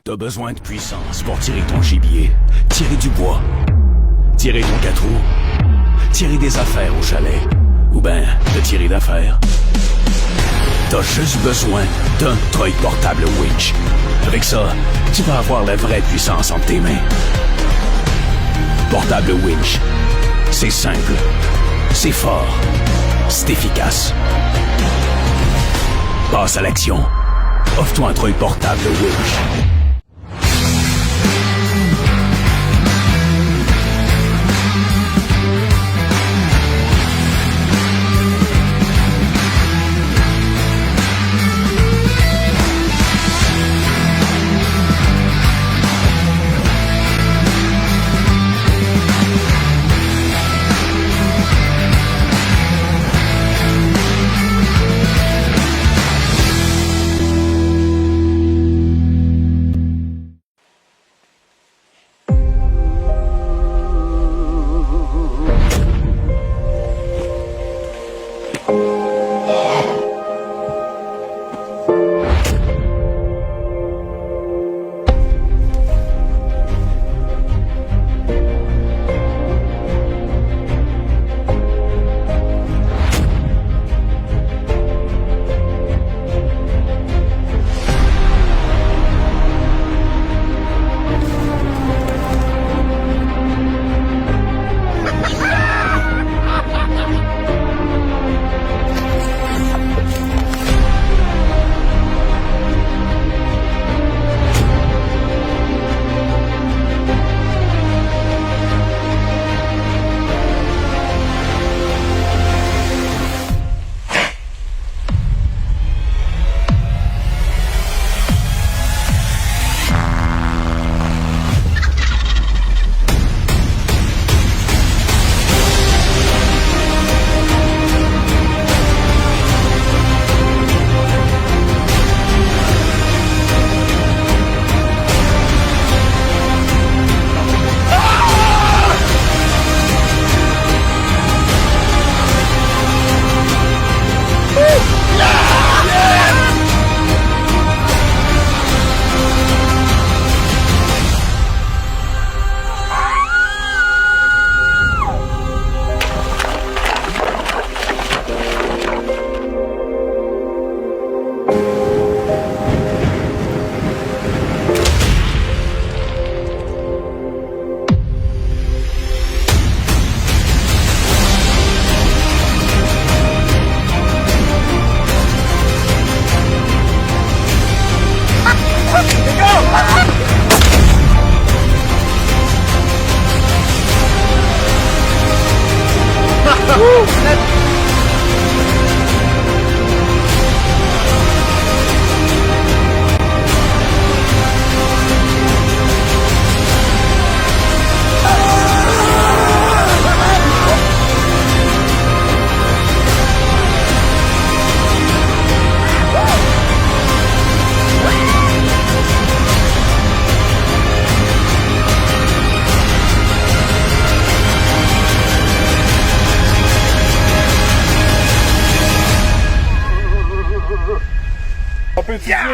T'as besoin de puissance pour tirer ton gibier, tirer du bois, tirer ton 4 roues, tirer des affaires au chalet, ou ben de tirer d'affaires. T'as juste besoin d'un truck portable winch. Avec ça, tu vas avoir la vraie puissance entre tes mains. Portable winch, c'est simple, c'est fort, c'est efficace. Passe à l'action. Offre-toi un truck portable winch.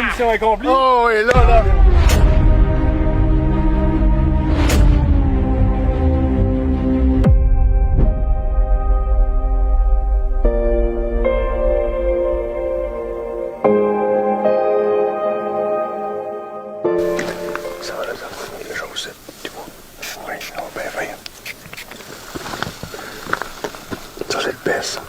Mission accomplie. Oh, et là. Ça va, là, ça va. Les chaussettes, tu vois. Oui, on va bien faire. Ça, c'est le best.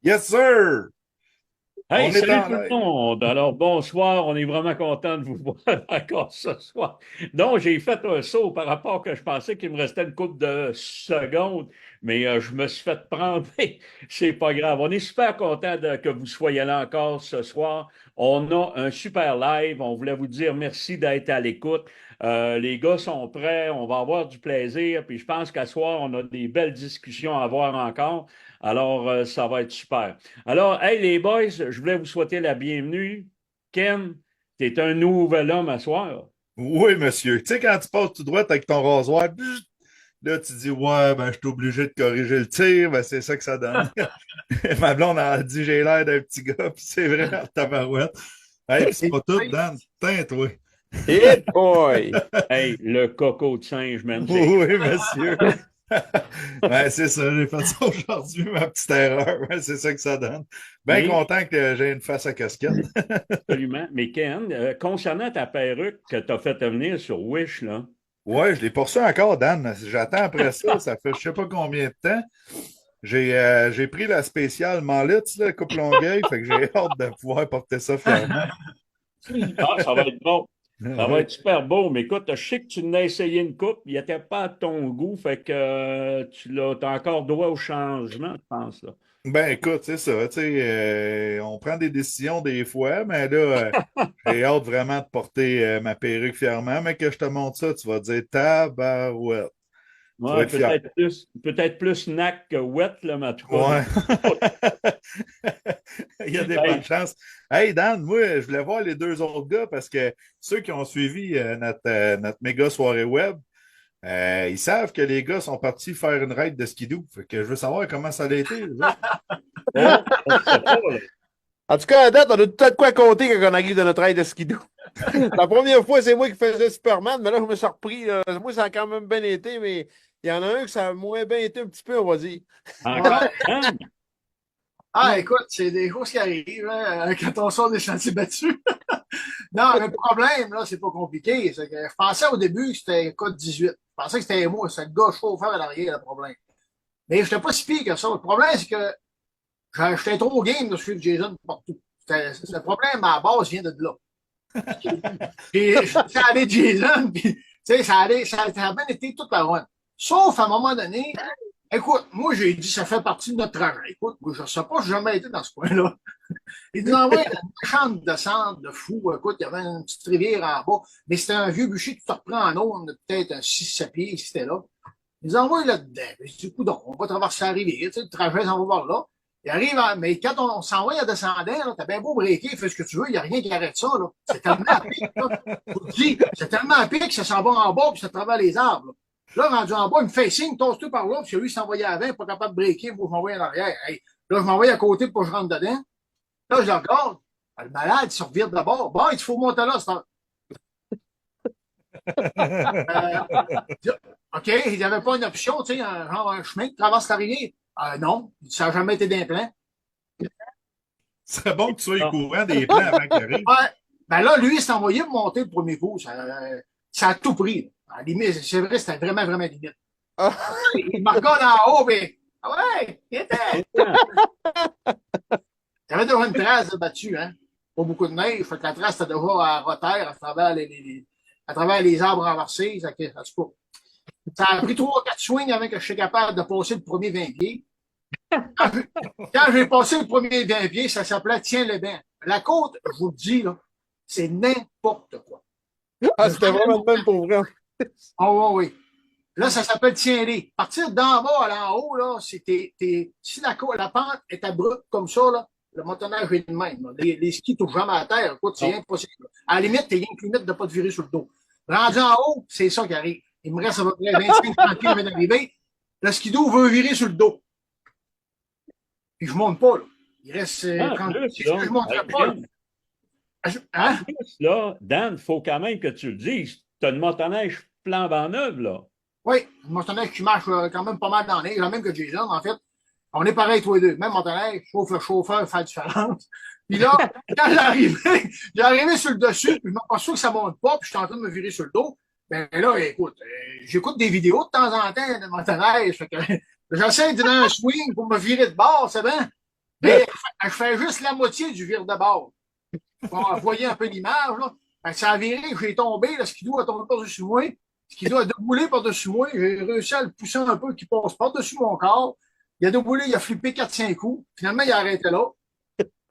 Yes, sir! Hey, On est salut en tout le live. monde! Alors, bonsoir, on est vraiment content de vous voir encore ce soir. Donc, j'ai fait un saut par rapport que je pensais qu'il me restait une couple de secondes, mais je me suis fait prendre. C'est pas grave. On est super content que vous soyez là encore ce soir. On a un super live. On voulait vous dire merci d'être à l'écoute. Les gars sont prêts. On va avoir du plaisir. Puis je pense qu'à soir, on a des belles discussions à avoir encore. Alors, ça va être super. Alors, hey les boys, je voulais vous souhaiter la bienvenue. Ken, t'es un nouvel homme à soir. Oui, monsieur. Tu sais, quand tu passes tout droit avec ton rasoir, bzzz, Là, tu dis, ouais, ben, je suis obligé de corriger le tir. Ben, c'est ça que ça donne. Ma blonde a dit, j'ai l'air d'un petit gars, puis c'est vrai, tabarouette. Hey, puis c'est pas tout, Dan. Putain, toi. Hit boy! Hey, le coco de singe, man. Oui, monsieur. Ben, c'est ça, j'ai fait ça aujourd'hui, ma petite erreur. Ouais, c'est ça que ça donne. Bien Mais- content que j'ai une face à casquette. Absolument. Mais Ken, concernant ta perruque que tu as fait venir sur Wish, là, Ouais, je l'ai pour ça encore, Dan. J'attends après ça. Ça fait je sais pas combien de temps. J'ai pris la spéciale Mallets, là, coupe longueuil, fait que j'ai hâte de pouvoir porter ça fièrement. ça va être bon. Ça va être super beau, mais écoute, je sais que tu n'as essayé une coupe, il n'était pas à ton goût, fait que tu as encore droit au changement, je pense. Là. Ben écoute, c'est ça, tu sais, on prend des décisions des fois, mais là, j'ai hâte vraiment de porter ma perruque fièrement, mais que je te montre ça, tu vas dire tabarouette. Tu vas Ouais, être fier. peut-être plus nac que wet, là, mais en tout cas. Ouais. Il y a des Hey. bonnes chances. Hey Dan, moi, je voulais voir les deux autres gars parce que ceux qui ont suivi notre méga soirée web, ils savent que les gars sont partis faire une raid de skidoo. Fait que je veux savoir comment ça a été. Les autres. Oh, on sait pas, là. En tout cas, à date, on a tout à de quoi compter quand on arrive de notre aide de skidoo. La première fois, c'est moi qui faisais Superman, mais là, je me suis repris. Là. Moi, ça a quand même bien été, mais il y en a un que ça a moins bien été un petit peu, on va dire. Encore, hein? Ah, écoute, c'est des choses qui arrivent hein, quand on sort des sentiers battus. Non, le problème, là, c'est pas compliqué. C'est que je pensais au début que c'était code 18. Je pensais que c'était moi, c'est le gars chauffeur à l'arrière, le problème. Mais je n'étais pas si pire que ça. Le problème, c'est que j'étais trop game de suivre Jason partout. Le problème, à la base, vient de là. Puis, je suis allé Jason, puis, tu sais, ça a bien été toute la run. Sauf, à un moment donné, écoute, moi, j'ai dit, ça fait partie de notre trajet. Écoute, moi, je ne sais pas, je n'ai jamais été dans ce coin-là. Il nous envoie une méchante descente de fou. Écoute, il y avait une petite rivière en bas, mais c'était un vieux bûcher qui te reprend en eau, peut-être un 6-7 pieds, si c'était là. Il nous envoie là-dedans. Je dis, coudonc, on va traverser la rivière, tu sais, le trajet s'en va voir là. Il arrive, mais quand on s'envoie en descendant, t'as bien beau breaker, fais ce que tu veux, il n'y a rien qui arrête ça, là. C'est tellement à pic, là. Je vous le dis, c'est tellement à pic que ça s'en va en bas, puis ça travaille les arbres, là. Là, rendu en bas, il me fait signe, tosse-toi par là, puis lui, il s'envoyait avant, pas capable de breaker, il faut que je m'envoie en arrière. Hey, là, je m'envoie à côté pour que je rentre dedans. Là, je le regarde. Le malade, il se revire d'abord. Bon, il faut monter là, OK, il n'y avait pas une option, tu sais, genre un chemin qui traverse la rivière. Non, ça n'a jamais été d'implant. Ce serait bon que tu sois au courant des plans avant qu'il arrive. Ouais. Ben là, lui, il s'est envoyé pour monter le premier coup. Ça a tout pris. À la limite, c'est vrai, c'était vraiment, vraiment limite. Il me regarde en haut, mais. Ah ouais, il était. Il y avait déjà une trace de battu, hein. Pas beaucoup de neige. Fait que la trace était déjà à rotaire à travers les arbres renversés. Ça a pris 3-4 swings avant que je suis capable de passer le premier 20 pieds. Quand j'ai passé le premier 20 pieds, ça s'appelait Tiens le banc. La côte, je vous le dis, là, c'est n'importe quoi. Ah, c'était vraiment le même pour vrai. Oh, oui, oui. Là, ça s'appelle Tiens-les. Partir d'en bas à en haut, là, si la pente est abrupte comme ça, là, le motoneige est le même. Les skis touchent jamais à terre. Écoute, c'est impossible. À la limite, t'es rien que limite de ne pas te virer sur le dos. Rendu en haut, c'est ça qui arrive. Il me reste à peu près 25-30 pieds avant d'arriver. Le skidoo veut virer sur le dos. Puis je ne monte pas, là. Il reste 30 pieds. Je ne monterai pas, là. Hein? En plus, là, Dan, il faut quand même que tu le dises. Tu as une motoneige flambant neuve, là. Oui, une motoneige qui marche quand même pas mal dans la neige, la même que Jason, en fait. On est pareil, tous les deux. Même motoneige, chauffeur, fait la différence. Puis là, quand j'ai arrivé sur le dessus, puis je m'aperçois que ça monte pas, puis je suis en train de me virer sur le dos. Ben là, écoute, j'écoute des vidéos de temps en temps de motoneige. Fait que j'essaie de donner un swing pour me virer de bord, c'est bien. Mais je fais juste la moitié du vire de bord. Vous voyez un peu l'image, là. Fait que ça a viré, j'ai tombé, le skidoo a tombé par-dessus moi. Le skidoo a déboulé par-dessus moi. J'ai réussi à le pousser un peu, qu'il passe par-dessus mon corps. Il a déboulé, il a flippé 4-5 coups. Finalement, il a arrêté là.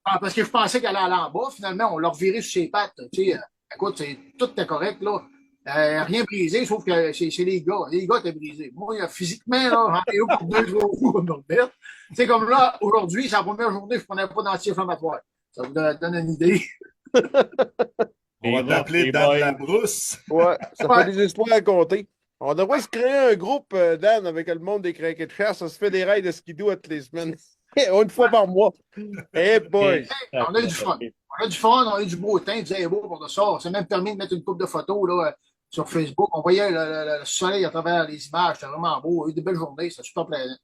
Parce que je pensais qu'elle allait en bas. Finalement, on l'a reviré sur ses pattes. Tu sais, écoute, tout était correct, là. Rien brisé, sauf que c'est les gars. Les gars étaient brisés. Moi, physiquement, là, j'en ai eu pour 2-3 coups comme Norbert. Tu sais, comme là, aujourd'hui, c'est la première journée, je ne prenais pas d'anti-inflammatoire. Ça vous donne une idée. On va t'appeler Dan la brousse. Ouais, ça fait des espoirs à compter. On devrait se créer un groupe, Dan, avec le monde des craquets de chasse. Ça se fait des raids de skidoo toutes les semaines. Une fois par mois. Hey boy! On a eu du fun. On a du fun, on a eu du beau temps, il faisait beau pour de ça. On s'est même permis de mettre une coupe de photos là, sur Facebook. On voyait le soleil à travers les images. C'était vraiment beau. On a eu de belles journées. C'était super plaisant.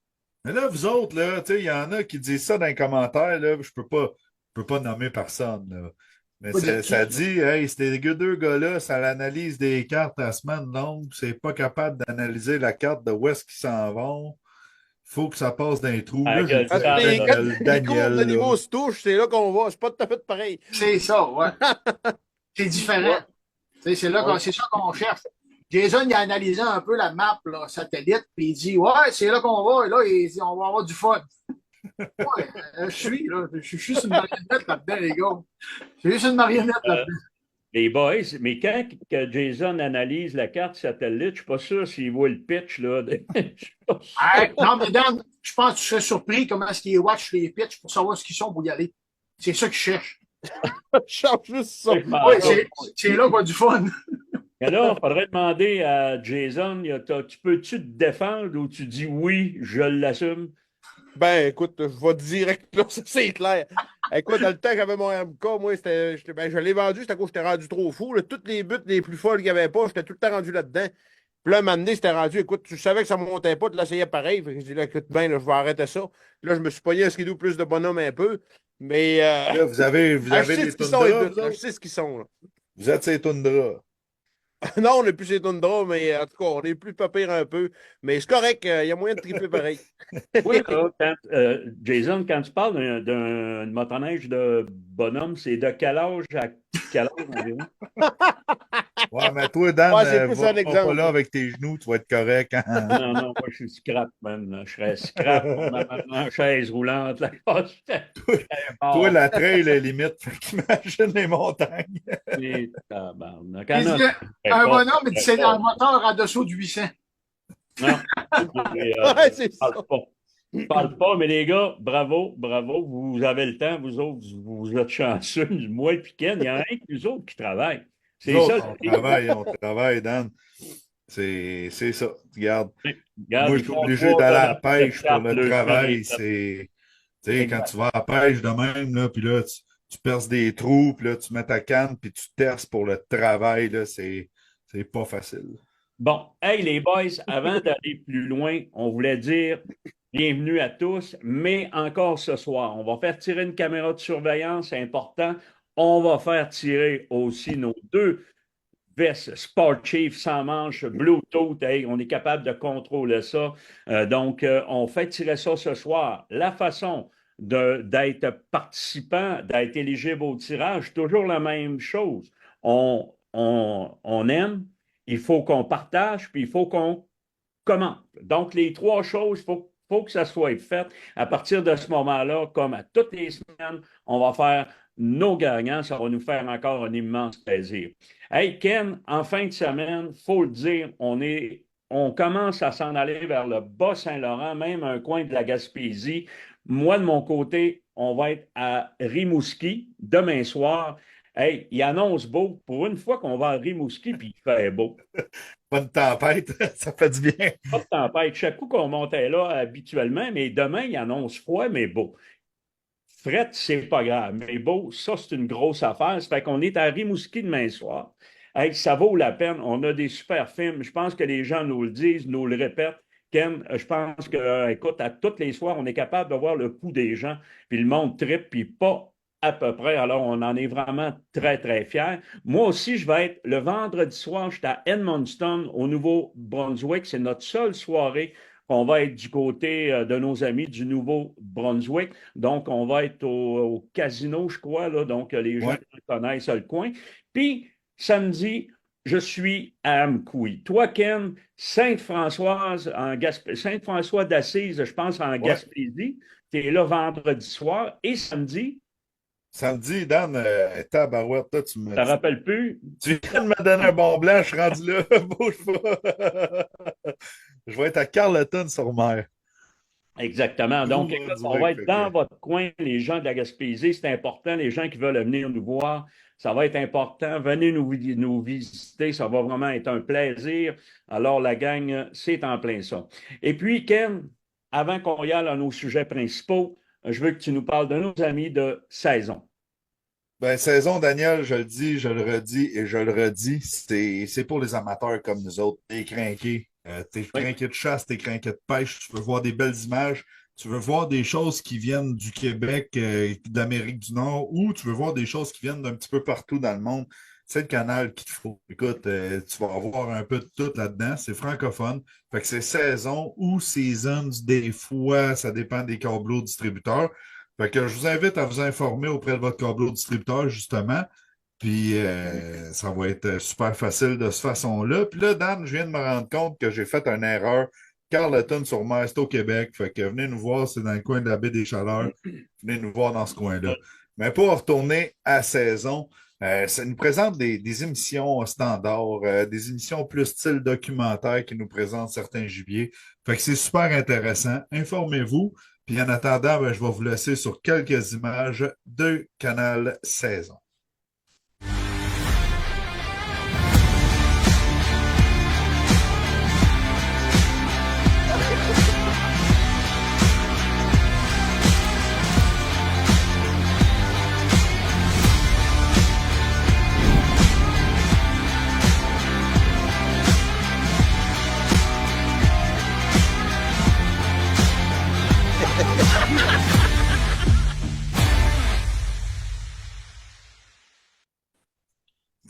Mais là, vous autres, là, tu sais, il y en a qui disent ça dans les commentaires, là, je peux pas nommer personne, là. Mais ça dit, hey, ces deux gars-là, ça l'analyse des cartes à semaine longue, c'est pas capable d'analyser la carte de où est-ce qu'ils s'en vont. Faut que ça passe dans les trous. Là, je Parce que dis, les courbes de Daniel, niveau là. se touchent, c'est là qu'on va. C'est pas tout à fait pareil. C'est ça, ouais. C'est différent. C'est ça qu'on cherche. Jason, il a analysé un peu la map là, satellite, puis il dit ouais, c'est là qu'on va, et là, il dit on va avoir du fun. Ouais, je suis, là. Je suis juste une marionnette là-dedans, les gars. Je suis juste une marionnette là-dedans. Les boys, mais quand que Jason analyse la carte satellite, je suis pas sûr s'il voit le pitch, là. Je suis pas sûr. Hey, non, mais Dan, je pense que tu serais surpris comment est-ce qu'ils watch les pitchs pour savoir ce qu'ils sont pour y aller. C'est ça qu'ils cherchent. Je cherche juste ça. Oui, c'est là qu'on a du fun. Mais là, il faudrait demander à Jason, tu peux-tu te défendre ou tu dis oui, je l'assume? Ben, écoute, je vais direct là, ça c'est clair. Écoute, dans le temps que j'avais mon MK, moi, je l'ai vendu, c'était à cause que j'étais rendu trop fou. Là. Toutes les buts les plus folles qu'il n'y avait pas, j'étais tout le temps rendu là-dedans. Puis là, un moment donné, c'était rendu, écoute, tu savais que ça ne montait pas, tu l'essayais pareil. Fait que je dis, là, écoute, ben, là, je vais arrêter ça. Là, je me suis pogné un skidoo plus de bonhomme un peu. Mais. Là, vous avez des toundras, vous autres? Je sais ce qu'ils sont, là. Vous êtes ces toundras. Non, on n'est plus chez Tundra, mais en tout cas, on est plus pas pire un peu. Mais c'est correct, il y a moyen de triper pareil. Oui, là, Jason, quand tu parles d'un motoneige de bonhomme, c'est de quel âge à quel âge environ? Ouais, mais toi, Dan, Ouais, c'est plus va un pas exemple. là avec tes genoux, tu vas être correct. Hein? Non, non, moi, je suis scrap, man. Je serais scrap en chaise roulante. Là. Toi, la trail est limite. Fait qu'imagine les montagnes. Un bonhomme, il dit c'est un moteur en dessous de 800. Non. Ouais, c'est ça. Je parle pas, mais les gars, bravo, bravo. Vous avez le temps, vous autres, vous êtes chanceux. Moi et Ken, il y en a un que nous autres qui travaillent. C'est Nous ça. autres, on travaille, Dan. C'est ça. Regarde. Moi, je suis obligé d'aller à la pêche pour le travail. Tu sais, quand tu vas à la pêche de même, là, puis là, tu perces des trous, puis là, tu mets ta canne, puis tu terces pour le travail, là, c'est pas facile. Bon, hey les boys, avant d'aller plus loin, on voulait dire bienvenue à tous, mais encore ce soir, on va faire tirer une caméra de surveillance, c'est important. On va faire tirer aussi nos deux vestes Sport Chief sans manche, Bluetooth. Hey, on est capable de contrôler ça. Donc, on fait tirer ça ce soir. La façon d'être participant, d'être éligible au tirage, toujours la même chose. On aime, il faut qu'on partage, puis il faut qu'on commente. Donc, les trois choses, il faut que ça soit fait. À partir de ce moment-là, comme à toutes les semaines, on va faire nos gagnants. Ça va nous faire encore un immense plaisir. Hey, Ken, en fin de semaine, il faut le dire, on commence à s'en aller vers le Bas-Saint-Laurent, même un coin de la Gaspésie. Moi, de mon côté, on va être à Rimouski demain soir. Hey, il annonce beau. Pour une fois qu'on va à Rimouski, puis il fait beau. Pas de tempête, ça fait du bien. Pas de tempête. Chaque coup qu'on montait là habituellement, mais demain, il annonce froid, mais beau. Fret, c'est pas grave, mais beau, ça, c'est une grosse affaire. Ça fait qu'on est à Rimouski demain soir. Hey, ça vaut la peine. On a des super films. Je pense que les gens nous le disent, nous le répètent. Ken, je pense que, écoute, à tous les soirs, on est capable de voir le pouls des gens, puis le monde tripe, puis pas à peu près. Alors, on en est vraiment très, très fiers. Moi aussi, je vais être le vendredi soir, je suis à Edmundston, au Nouveau-Brunswick. C'est notre seule soirée qu'on va être du côté de nos amis du Nouveau-Brunswick. Donc, on va être au casino, je crois, là. Donc, les gens connaissent le coin. Puis, samedi, je suis à Amkoui. Toi, Ken, Sainte-Françoise, Sainte-François d'Assise, je pense, en Gaspésie. Tu es là vendredi soir. Et samedi, Samedi, Dan, tabarouette, là, tu me. ça ne rappelle plus? Tu viens de me donner un bon blanc, je suis rendu là. Bouge pas. Je vais être à Carleton-sur-Mer. Exactement. Gros Donc, écoute, on Brunswick. va être dans votre coin, les gens de la Gaspésie, c'est important. Les gens qui veulent venir nous voir, ça va être important. Venez nous visiter, ça va vraiment être un plaisir. Alors, la gang, c'est en plein ça. Et puis, Ken, avant qu'on y aille à nos sujets principaux, je veux que tu nous parles de nos amis de saison. Ben, saison, Daniel, je le dis, je le redis et je le redis, c'est pour les amateurs comme nous autres. T'es crinqué. T'es Oui. crinqué de chasse, t'es crinqué de pêche, tu veux voir des belles images, tu veux voir des choses qui viennent du Québec, d'Amérique du Nord, ou tu veux voir des choses qui viennent d'un petit peu partout dans le monde. C'est le canal qu'il te faut. Écoute, tu vas avoir un peu de tout là-dedans. C'est francophone. Fait que c'est saison ou seasons, des fois, ça dépend des câbleaux distributeurs. Fait que je vous invite à vous informer auprès de votre câbleau distributeur, justement. Puis ça va être super facile de cette façon-là. Puis là, Dan, je viens de me rendre compte que j'ai fait une erreur. Carleton sur mer, c'est au Québec. Fait que venez nous voir, c'est dans le coin de la baie des Chaleurs. Venez nous voir dans ce coin-là. Mais pour retourner à saison, ça nous présente des émissions standards, des émissions plus style documentaire qui nous présentent certains gibiers. Fait que c'est super intéressant. Informez-vous. Puis en attendant, ben, je vais vous laisser sur quelques images de Canal Saison.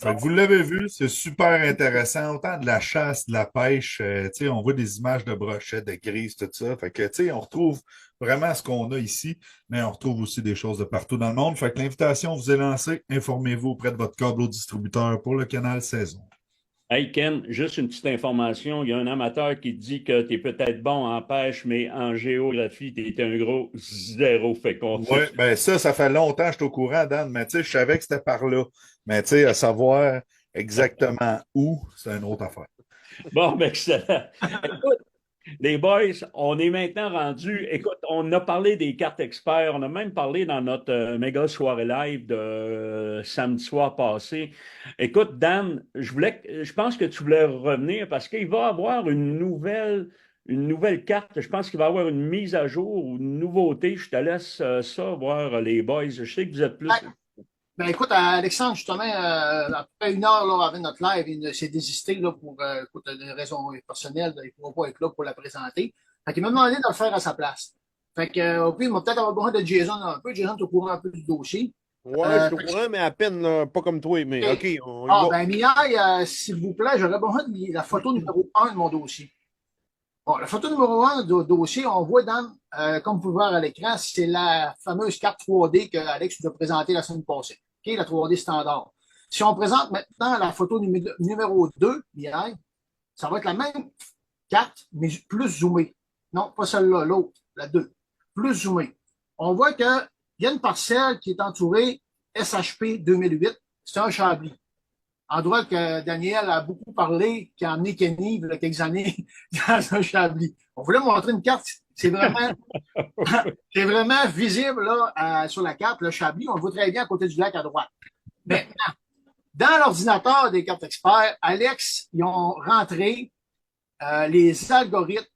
Fait que vous l'avez vu, c'est super intéressant. Autant de la chasse, de la pêche, tu sais, on voit des images de brochettes, de grises, tout ça. Fait que, tu sais, on retrouve vraiment ce qu'on a ici, mais on retrouve aussi des choses de partout dans le monde. Fait que l'invitation vous est lancée. Informez-vous auprès de votre câble au distributeur pour le canal Saison. Hey Ken, juste une petite information. Il y a un amateur qui dit que tu es peut-être bon en pêche, mais en géographie, tu es un gros zéro fécond. Oui, ben ça fait longtemps que je suis au courant, Dan, mais tu sais, je savais que c'était par là. Mais tu sais, à savoir exactement où, c'est une autre affaire. Bon, ben excellent. Écoute, les boys, on est maintenant rendu. Écoute, on a parlé des cartes experts, on a même parlé dans notre méga soirée live de samedi soir passé. Écoute, Dan, je pense que tu voulais revenir parce qu'il va y avoir une nouvelle carte. Je pense qu'il va y avoir une mise à jour ou une nouveauté. Je te laisse ça voir les boys. Je sais que vous êtes plus. Ben écoute, Alexandre, justement, à peu près une heure là, avant notre live, il s'est désisté là, pour écoute, des raisons personnelles. Il ne pourra pas être là pour la présenter. Fait qu'il m'a demandé de le faire à sa place. Fait que, au pire, il m'a peut-être avoir besoin de Jason un peu. Jason est au courant un peu du dossier. Ouais, je suis au courant, mais à peine, là, pas comme toi. Mais OK, on y va. Ben, Miaille, s'il vous plaît, j'aurais besoin de la photo numéro 1 de mon dossier. Bon, la photo numéro 1 du dossier, on voit dans, comme vous pouvez voir à l'écran, c'est la fameuse carte 3D que Alex nous a présentée la semaine passée. OK, la 3D standard. Si on présente maintenant la photo numéro 2, Miaille, ça va être la même carte, mais plus zoomée. Non, pas celle-là, l'autre, la 2. Plus zoomée. On voit qu'il y a une parcelle qui est entourée SHP 2008. C'est un Chablis. Endroit que Daniel a beaucoup parlé, qui a amené Kenny il y a quelques années dans un Chablis. On voulait montrer une carte. C'est vraiment visible là, sur la carte, le Chablis. On le voit très bien à côté du lac à droite. Maintenant, dans l'ordinateur des cartes experts, Alex, ils ont rentré les algorithmes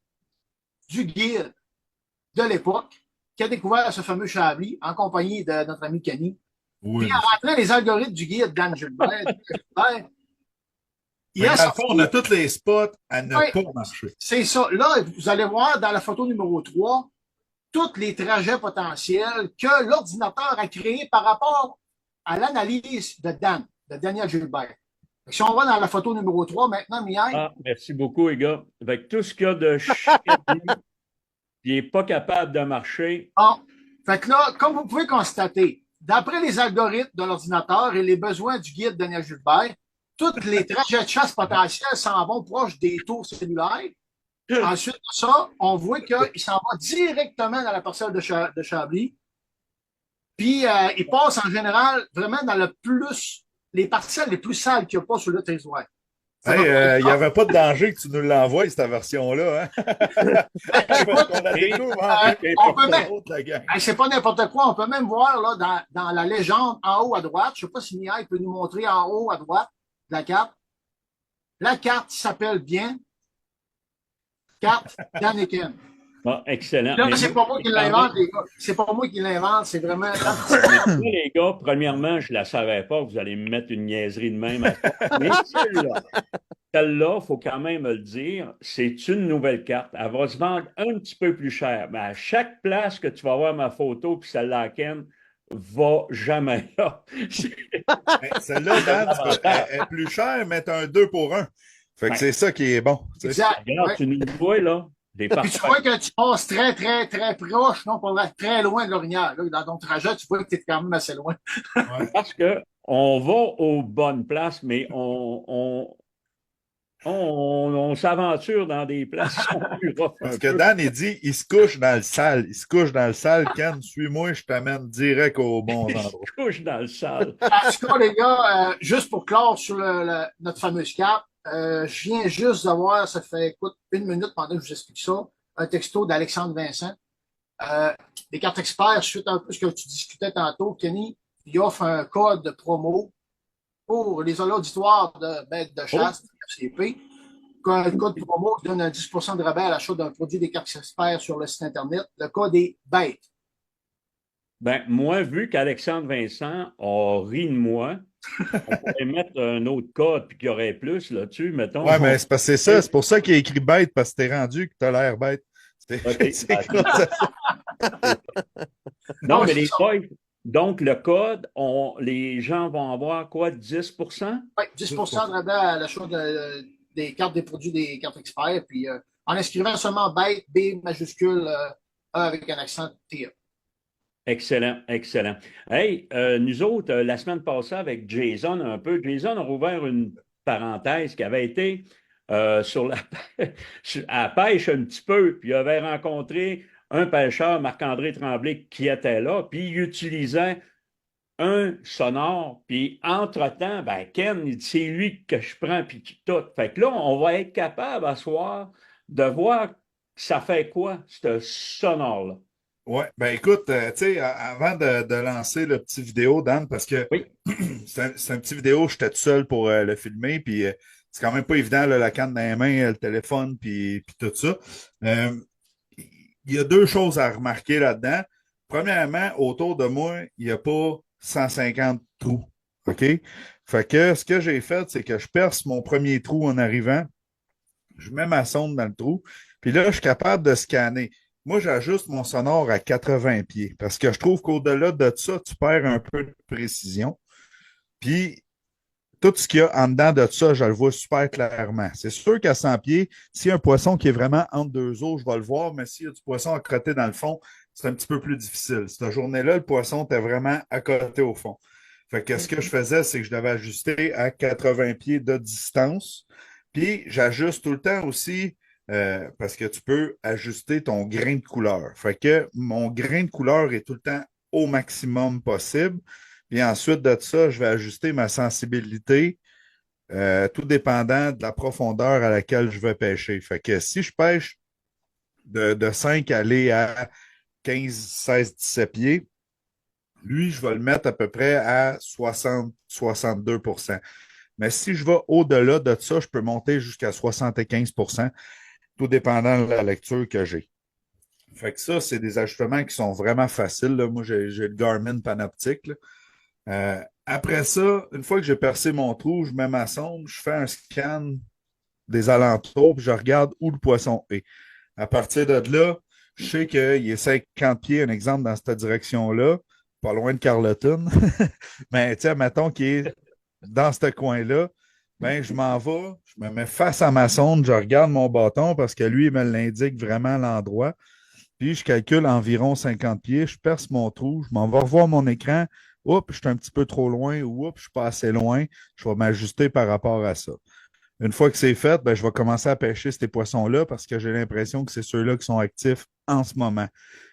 du guide de l'époque qui a découvert ce fameux Chablis en compagnie de notre ami Kenny. Oui. Puis en rentrant les algorithmes du guide d'Anne Gilbert, Dans le fond, on a tous les spots à ne pas marcher. C'est ça. Là, vous allez voir dans la photo numéro 3 tous les trajets potentiels que l'ordinateur a créés par rapport à l'analyse de Daniel Gilbert. Si on va dans la photo numéro 3, maintenant, Miaille. Ah, merci beaucoup, les gars. Avec tout ce qu'il y a de il n'est pas capable de marcher. Bon. Fait que là, comme vous pouvez constater, d'après les algorithmes de l'ordinateur et les besoins du guide Daniel Gilbert, tous les trajets de chasse potentiels s'en vont proche des tours cellulaires. Ensuite de ça, on voit qu'il s'en va directement dans la parcelle de Chablis. Puis, il passe en général vraiment dans les parcelles les plus sales qu'il n'y a pas sur le territoire. Hey, il n'y avait pas de danger que tu nous l'envoies, cette version-là. Hein? Parce qu'on la découvre on peut même, la gang. c'est pas n'importe quoi. On peut même voir là, dans la légende en haut à droite. Je ne sais pas si Mia peut nous montrer en haut à droite de la carte. La carte s'appelle bien carte Daniken. Ah, excellent. Là, Mais c'est pas moi qui l'invente, les gars. C'est pas moi qui l'invente, c'est vraiment. moi, les gars, premièrement, je ne la savais pas. Vous allez me mettre une niaiserie de même. Mais celle-là, il faut quand même le dire, c'est une nouvelle carte. Elle va se vendre un petit peu plus cher. Mais à chaque place que tu vas voir ma photo, puis celle-là à Ken, va jamais là. Celle-là, Dan, elle est plus chère, mais tu as un 2 pour 1. Fait que c'est ça qui est bon. Exact. Regarde, tu nous vois, là. Des Puis tu vois que tu passes très, très, très proche, non pas très loin de l'orignal. Dans ton trajet, tu vois que tu es quand même assez loin. Parce qu'on va aux bonnes places, mais on s'aventure dans des places qui sont plus rough. Parce que Dan, il dit, il se couche dans le sale. Il se couche dans le sale. Ken, suis-moi, je t'amène direct au bon Il endroit. se couche dans le sale. En tout cas, les gars, juste pour clore sur notre fameuse carte, je viens juste d'avoir, ça fait, écoute, 1 minute pendant que je vous explique ça, un texto d'Alexandre Vincent. Les cartes experts, suite un peu ce que tu discutais tantôt, Kenny, il offre un code de promo pour les auditoires de bêtes de chasse, de FCP. Un code promo qui donne un 10% de rabais à l'achat d'un produit des cartes experts sur le site Internet. Le code est BETE. Ben, moi, vu qu'Alexandre Vincent a ri de moi, on pourrait mettre un autre code puis qu'il y aurait plus là-dessus, mettons. Ouais, mais c'est parce que c'est ça. C'est pour ça qu'il a écrit bête, parce que t'es rendu que t'as l'air bête. Non, mais les boys, donc le code, les gens vont avoir quoi, 10%? Oui, 10% de rabais à l'achat des cartes des produits des cartes experts. Puis en inscrivant seulement BETE, B majuscule, A avec un accent T. Excellent, excellent. Hey, nous autres, la semaine passée avec Jason un peu, Jason a rouvert une parenthèse qui avait été sur à la pêche un petit peu, puis il avait rencontré un pêcheur, Marc-André Tremblay, qui était là, puis il utilisait un sonore, puis entre-temps, ben Ken, c'est lui que je prends, puis tout. Fait que là, on va être capable à soir de voir ça fait quoi, ce sonore-là. Ouais, ben écoute, tu sais, avant de lancer le petit vidéo, Dan, parce que oui. c'est un petit vidéo, j'étais tout seul pour le filmer, puis c'est quand même pas évident, là, la canne dans les mains, le téléphone, puis tout ça. Il y a 2 choses à remarquer là-dedans. Premièrement, autour de moi, il n'y a pas 150 trous, OK? Fait que ce que j'ai fait, c'est que je perce mon premier trou en arrivant, je mets ma sonde dans le trou, puis là, je suis capable de scanner. Moi, j'ajuste mon sonore à 80 pieds parce que je trouve qu'au-delà de ça, tu perds un peu de précision. Puis, tout ce qu'il y a en dedans de ça, je le vois super clairement. C'est sûr qu'à 100 pieds, s'il y a un poisson qui est vraiment entre 2 eaux, je vais le voir, mais s'il y a du poisson à crotter dans le fond, c'est un petit peu plus difficile. Cette journée-là, le poisson était vraiment à côté au fond. Fait que ce que je faisais, c'est que je devais ajuster à 80 pieds de distance. Puis, j'ajuste tout le temps aussi parce que tu peux ajuster ton grain de couleur. Fait que mon grain de couleur est tout le temps au maximum possible. Puis ensuite de ça, je vais ajuster ma sensibilité, tout dépendant de la profondeur à laquelle je vais pêcher. Fait que si je pêche de 5 aller à 15, 16, 17 pieds, lui, je vais le mettre à peu près à 60-62%. Mais si je vais au-delà de ça, je peux monter jusqu'à 75%, tout dépendant de la lecture que j'ai. Fait que ça, c'est des ajustements qui sont vraiment faciles, là. Moi, j'ai le Garmin Panoptique, après ça, une fois que j'ai percé mon trou, je mets ma sonde, je fais un scan des alentours, puis je regarde où le poisson est. À partir de là, je sais qu'il est 50 pieds, un exemple, dans cette direction-là, pas loin de Carleton. Mais tiens, mettons qu'il est dans ce coin-là, ben, je m'en vais, je me mets face à ma sonde, je regarde mon bâton parce que lui, il me l'indique vraiment l'endroit. Puis je calcule environ 50 pieds, je perce mon trou, je m'en vais revoir mon écran. Oups, je suis un petit peu trop loin ou oups, je suis pas assez loin. Je vais m'ajuster par rapport à ça. Une fois que c'est fait, ben, je vais commencer à pêcher ces poissons-là parce que j'ai l'impression que c'est ceux-là qui sont actifs en ce moment.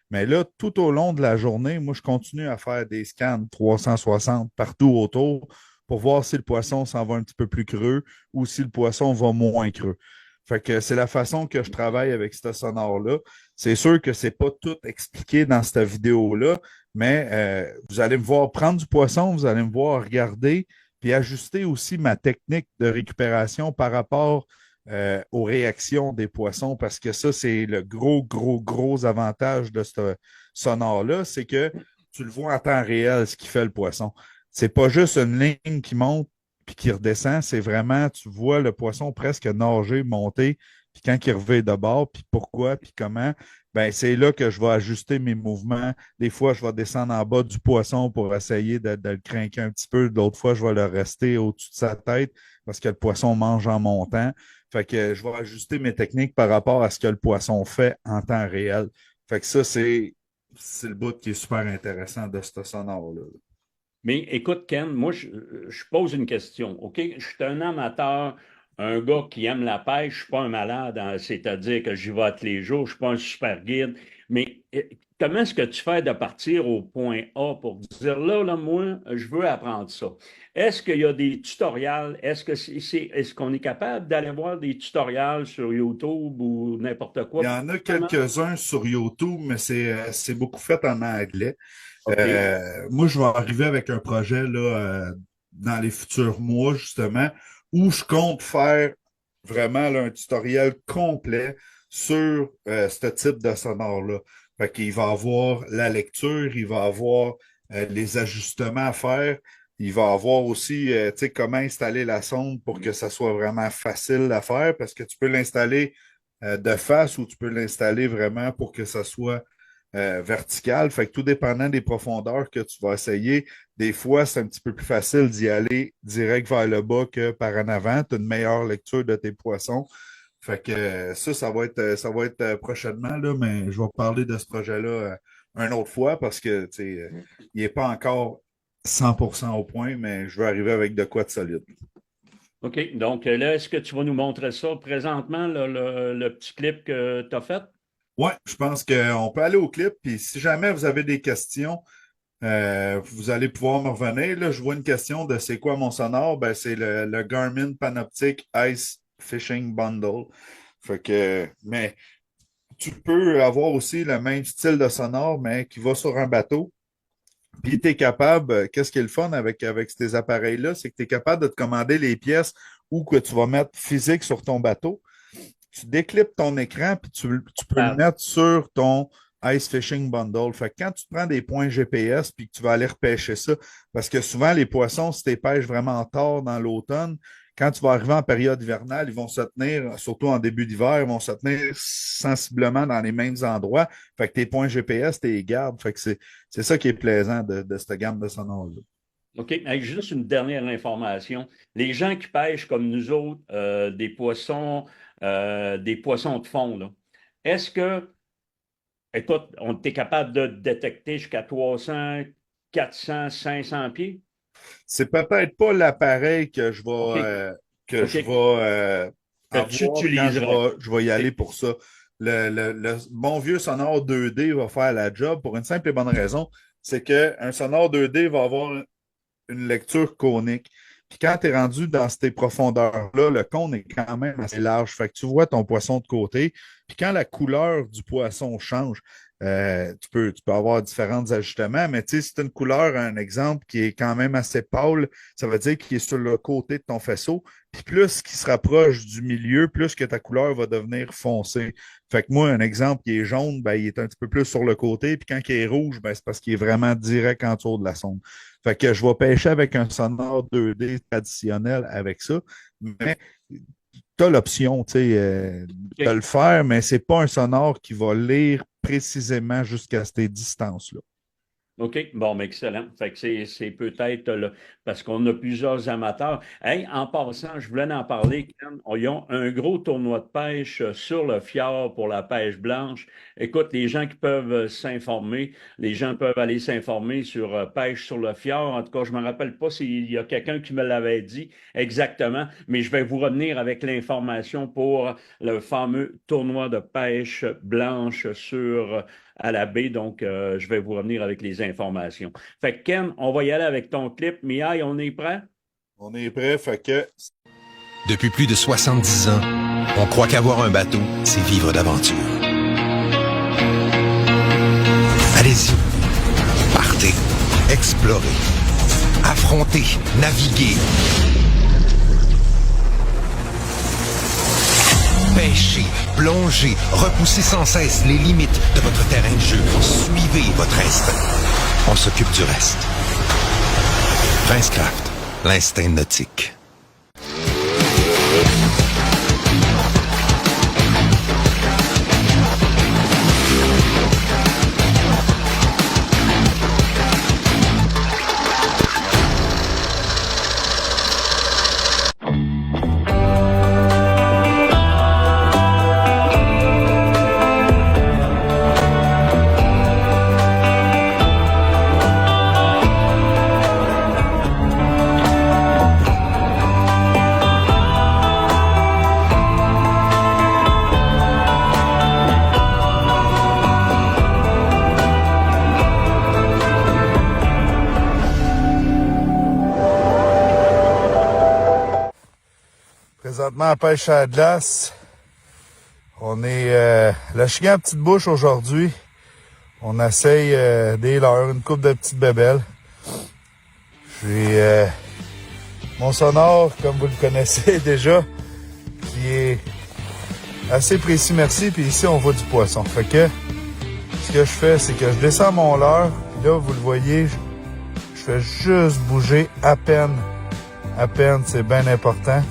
Mais là, tout au long de la journée, moi, je continue à faire des scans 360 partout autour pour voir si le poisson s'en va un petit peu plus creux ou si le poisson va moins creux. Fait que c'est la façon que je travaille avec ce sonore-là. C'est sûr que c'est pas tout expliqué dans cette vidéo-là, mais vous allez me voir prendre du poisson, vous allez me voir regarder, puis ajuster aussi ma technique de récupération par rapport aux réactions des poissons, parce que ça, c'est le gros avantage de ce sonore-là, c'est que tu le vois en temps réel, ce qui fait le poisson. C'est pas juste une ligne qui monte puis qui redescend, c'est vraiment, tu vois le poisson presque nager, monter, puis quand il revient de bord, puis pourquoi, puis comment, ben c'est là que je vais ajuster mes mouvements. Des fois, je vais descendre en bas du poisson pour essayer de le craquer un petit peu. D'autres fois, je vais le rester au-dessus de sa tête parce que le poisson mange en montant. Fait que je vais ajuster mes techniques par rapport à ce que le poisson fait en temps réel. Fait que ça, c'est le bout qui est super intéressant de ce sonore-là. Mais écoute, Ken, moi, je pose une question, OK? Je suis un amateur, un gars qui aime la pêche, je ne suis pas un malade, hein, c'est-à-dire que j'y vais tous les jours, je ne suis pas un super guide. Mais comment est-ce que tu fais de partir au point A pour dire là, moi, je veux apprendre ça? Est-ce qu'il y a des tutoriels? Est-ce qu'on est capable d'aller voir des tutoriels sur YouTube ou n'importe quoi? Il y en a quelques-uns sur YouTube, mais c'est beaucoup fait en anglais. OK. Moi, je vais arriver avec un projet là, dans les futurs mois, justement, où je compte faire vraiment là, un tutoriel complet sur ce type de sonore-là. Fait qu'il va avoir la lecture, il va avoir les ajustements à faire, il va avoir aussi tu sais, comment installer la sonde pour que ça soit vraiment facile à faire, parce que tu peux l'installer de face ou tu peux l'installer vraiment pour que ça soit verticale. Fait que tout dépendant des profondeurs que tu vas essayer, des fois, c'est un petit peu plus facile d'y aller direct vers le bas que par en avant. Tu as une meilleure lecture de tes poissons. Fait que ça va être prochainement, là, mais je vais parler de ce projet-là une autre fois parce que il n'est pas encore 100% au point, mais je veux arriver avec de quoi de solide. OK. Donc là, est-ce que tu vas nous montrer ça présentement, là, le petit clip que tu as fait? Ouais, je pense qu'on peut aller au clip. Puis si jamais vous avez des questions, vous allez pouvoir me revenir. Là, je vois une question de c'est quoi mon sonore. Ben, c'est le Garmin Panoptic Ice Fishing Bundle. Fait que, mais tu peux avoir aussi le même style de sonore, mais qui va sur un bateau. Puis tu es capable, qu'est-ce qui est le fun avec ces appareils-là, c'est que tu es capable de te commander les pièces ou que tu vas mettre physique sur ton bateau. Tu déclipes ton écran puis tu peux le Ah, mettre sur ton Ice Fishing Bundle. Fait que quand tu prends des points GPS puis que tu vas aller repêcher ça, parce que souvent les poissons, si tu les pêches vraiment tard dans l'automne, quand tu vas arriver en période hivernale, ils vont se tenir, surtout en début d'hiver, ils vont se tenir sensiblement dans les mêmes endroits. Fait que tes points GPS, tu les gardes. Fait que c'est ça qui est plaisant de cette gamme de sonores-là. OK. Hey, juste une dernière information. Les gens qui pêchent comme nous autres, des poissons de fond, là, est-ce que, écoute, on était capable de détecter jusqu'à 300, 400, 500 pieds? C'est peut-être pas l'appareil OK. que je OK. vais Que tu avoir quand utiliserais. je vais y aller OK. pour ça. Le bon vieux sonore 2D va faire la job pour une simple et bonne raison, c'est qu'un sonore 2D va avoir une lecture cônique. Puis quand tu es rendu dans ces profondeurs-là, le cône est quand même assez large. Fait que tu vois ton poisson de côté. Puis quand la couleur du poisson change, tu peux avoir différents ajustements, mais tu sais, si tu as une couleur, un exemple, qui est quand même assez pâle, ça veut dire qu'il est sur le côté de ton faisceau. Puis plus qu'il se rapproche du milieu, plus que ta couleur va devenir foncée. Fait que moi, un exemple qui est jaune, ben, il est un petit peu plus sur le côté. Puis quand il est rouge, ben, c'est parce qu'il est vraiment direct en dessous de la sonde. Fait que je vais pêcher avec un sonore 2D traditionnel avec ça, mais tu as l'option, tu sais, de OK. le faire, mais c'est pas un sonore qui va lire précisément jusqu'à ces distances-là. OK, bon, mais excellent. Fait que c'est peut-être parce qu'on a plusieurs amateurs. Hey, en passant, je voulais en parler, Ken. Ils ont un gros tournoi de pêche sur le fjord pour la pêche blanche. Écoute, les gens qui peuvent s'informer, les gens peuvent aller s'informer sur pêche sur le fjord. En tout cas, je ne me rappelle pas s'il y a quelqu'un qui me l'avait dit exactement, mais je vais vous revenir avec l'information pour le fameux tournoi de pêche blanche à la baie. Donc, je vais vous revenir avec les informations. Fait que Ken, on va y aller avec ton clip. Mihai, on est prêt? On est prêt, fait que... Depuis plus de 70 ans, on croit qu'avoir un bateau, c'est vivre d'aventure. Allez-y. Partez. Explorez. Affrontez. Naviguez. Pêchez. Plongez. Repoussez sans cesse les limites de votre terrain de jeu. Suivez votre instinct. On s'occupe du reste. Princecraft. L'instinct nautique. Présentement à pêche à la glace. On est la chigan petite bouche aujourd'hui. On essaye des leurres, une coupe de petites bébelles. J'ai mon sonore, comme vous le connaissez déjà, qui est assez précis, merci. Puis ici, on voit du poisson. Fait que ce que je fais, c'est que je descends mon leurre. Puis là, vous le voyez, je fais juste bouger à peine. À peine, c'est bien important.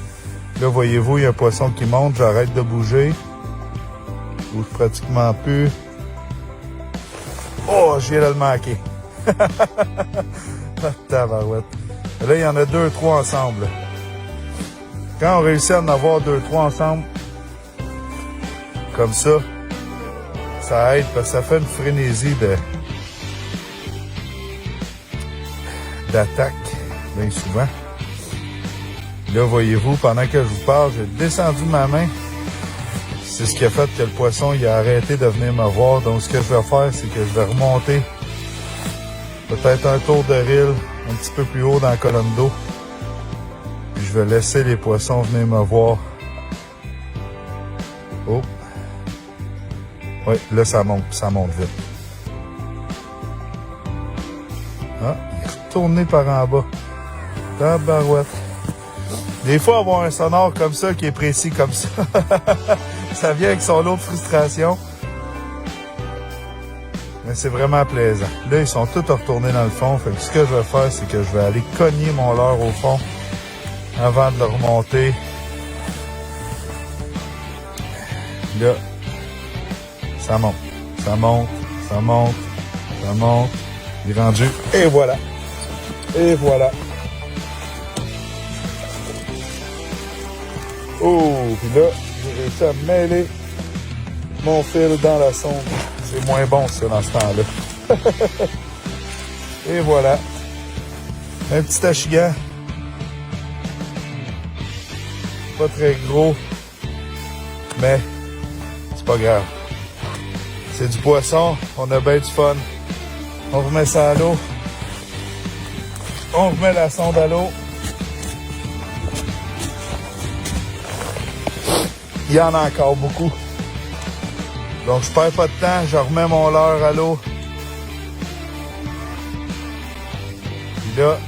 Là, voyez-vous, il y a un poisson qui monte, j'arrête de bouger. Je bouge pratiquement plus. Oh, je viens de le manquer. Tabarouette. Là, il y en a 2-3 ensemble. Quand on réussit à en avoir 2-3 ensemble, comme ça, ça aide parce que ça fait une frénésie d'attaque, bien souvent. Là, voyez-vous, pendant que je vous parle, j'ai descendu ma main. C'est ce qui a fait que le poisson il a arrêté de venir me voir. Donc, ce que je vais faire, c'est que je vais remonter peut-être un tour de rille un petit peu plus haut dans la colonne d'eau. Puis, je vais laisser les poissons venir me voir. Oh! Oui, là, ça monte vite. Ah, il est retourné par en bas. Tabarouette. Des fois, avoir un sonore comme ça, qui est précis comme ça, ça vient avec son lot de frustration. Mais c'est vraiment plaisant. Là, ils sont tous retournés dans le fond. Fait que ce que je vais faire, c'est que je vais aller cogner mon leurre au fond avant de le remonter. Là, ça monte, ça monte, ça monte, ça monte. Il est rendu. Et voilà. Et voilà. Oh, puis là, j'ai réussi à mêler mon fil dans la sonde. C'est moins bon, ça, dans ce temps-là. Et voilà. Un petit achigan. Pas très gros, mais c'est pas grave. C'est du poisson, on a bien du fun. On remet ça à l'eau. On remet la sonde à l'eau. Il y en a encore beaucoup. Donc, je perds pas de temps. Je remets mon leurre à l'eau. Puis là,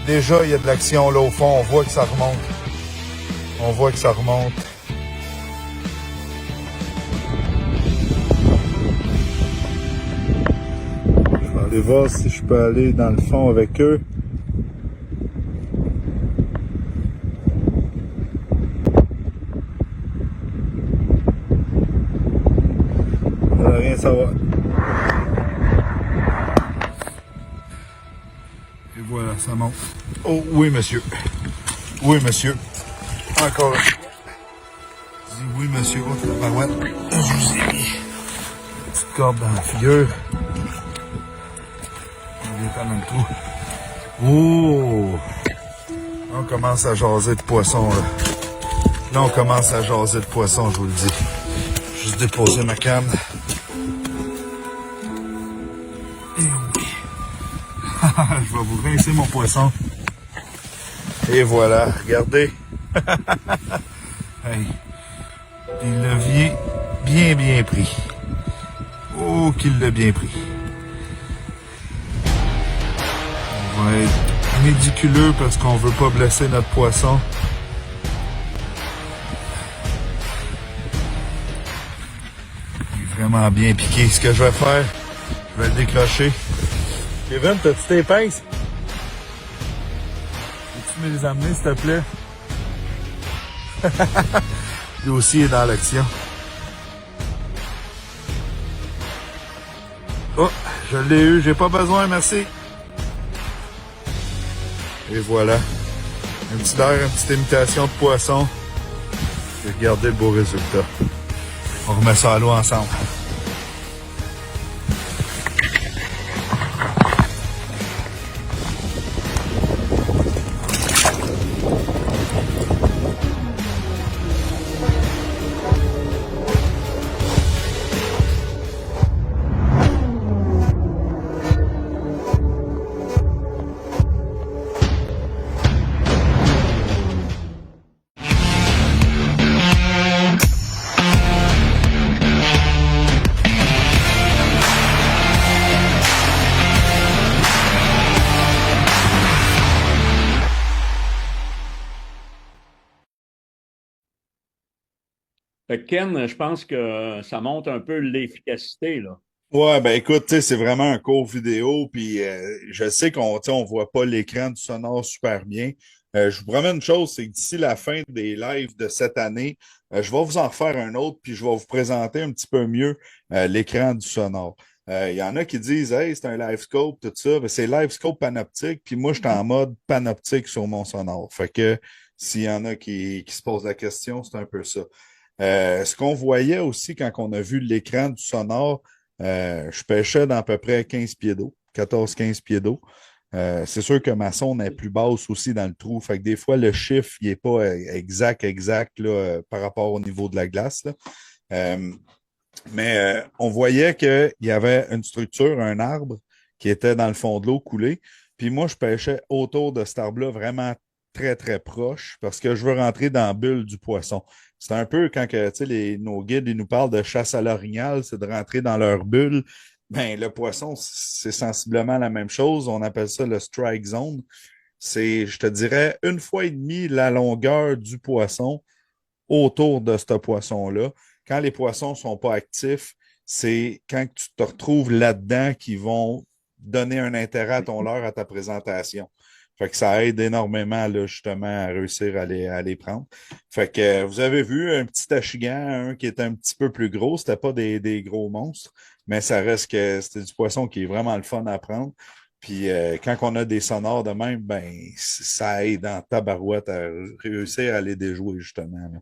déjà, il y a de l'action là au fond. On voit que ça remonte. On voit que ça remonte. Je vais aller voir si je peux aller dans le fond avec eux. Rien savoir. Et voilà, ça monte. Oh oui, monsieur. Oui, monsieur. Encore. Je dis oui, monsieur. Oh, la barouette. Je vous ai mis une petite corde dans la figure. On vient quand même trop. Oh! On commence à jaser de poisson, là. Là, on commence à jaser de poisson, je vous le dis. Juste déposer ma canne. Et oui. Je vais vous rincer mon poisson. Et voilà, regardez. Hey, des leviers bien pris. Oh, qu'il l'a bien pris. On va être médiculeux parce qu'on veut pas blesser notre poisson. Il est vraiment bien piqué. Ce que je vais faire, je vais le décrocher. Kevin, t'as-tu tes pinces? Peux-tu me les amener, s'il te plaît? Lui aussi est dans l'action. Oh, je l'ai eu, j'ai pas besoin, merci. Et voilà. Un petit air, une petite imitation de poisson. Et regardez le beau résultat. On remet ça à l'eau ensemble. Fait que Ken, je pense que ça montre un peu l'efficacité, là. Ouais, ben écoute, tu sais, c'est vraiment un court vidéo, puis je sais qu'on, tu sais, on voit pas l'écran du sonore super bien. Je vous promets une chose, c'est que d'ici la fin des lives de cette année, je vais vous en refaire un autre, puis je vais vous présenter un petit peu mieux l'écran du sonore. Il y en a qui disent, hey, c'est un live scope, tout ça. Ben, c'est live scope panoptique, puis moi, je suis en mode panoptique sur mon sonore. Fait que s'il y en a qui se posent la question, c'est un peu ça. Ce qu'on voyait aussi quand on a vu l'écran du sonore, je pêchais dans à peu près 15 pieds d'eau, 14-15 pieds d'eau. C'est sûr que ma sonde est plus basse aussi dans le trou. Fait que des fois, le chiffre, il n'est pas exact là, par rapport au niveau de la glace. Là. Mais on voyait qu'il y avait une structure, un arbre qui était dans le fond de l'eau coulé. Puis moi, je pêchais autour de cet arbre-là vraiment très, très proche parce que je veux rentrer dans la bulle du poisson. C'est un peu quand que, nos guides ils nous parlent de chasse à l'orignal, c'est de rentrer dans leur bulle. Ben, le poisson, c'est sensiblement la même chose. On appelle ça le strike zone. C'est, je te dirais, une fois et demie la longueur du poisson autour de ce poisson-là. Quand les poissons ne sont pas actifs, c'est quand tu te retrouves là-dedans qu'ils vont donner un intérêt à ton leurre, à ta présentation. Fait que ça aide énormément, là, justement, à réussir à les prendre. Fait que vous avez vu un petit achigan, un qui est un petit peu plus gros. C'était pas des gros monstres, mais ça reste que c'était du poisson qui est vraiment le fun à prendre. Puis quand on a des sonores de même, ben ça aide en tabarouette à réussir à les déjouer, justement. Là.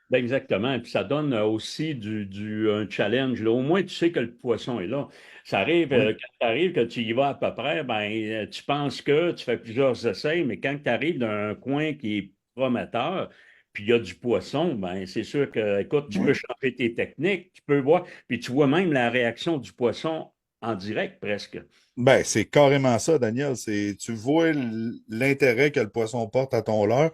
Ben exactement. Puis ça donne aussi un challenge. Là. Au moins, tu sais que le poisson est là. Ça arrive, Oui. quand tu arrives, que tu y vas à peu près, ben, tu penses que tu fais plusieurs essais, mais quand tu arrives dans un coin qui est prometteur, puis il y a du poisson, ben, c'est sûr que, écoute, tu Oui. peux changer tes techniques, tu peux voir, puis tu vois même la réaction du poisson en direct presque. Ben, c'est carrément ça, Daniel. Tu vois l'intérêt que le poisson porte à ton leurre.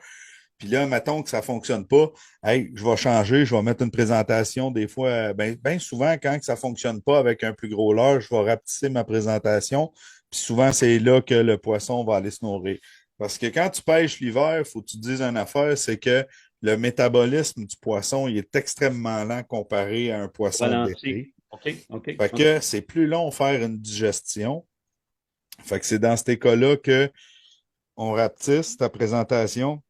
Puis là, mettons que ça ne fonctionne pas, hey, je vais changer, je vais mettre une présentation. Des fois, ben souvent, quand ça ne fonctionne pas avec un plus gros leurre, je vais rapetisser ma présentation. Puis souvent, c'est là que le poisson va aller se nourrir. Parce que quand tu pêches l'hiver, il faut que tu te dises une affaire, c'est que le métabolisme du poisson, il est extrêmement lent comparé à un poisson Ralenti. d'été. OK, OK. Fait que c'est plus long de faire une digestion. Fait que c'est dans ces cas-là que on rapetisse ta présentation.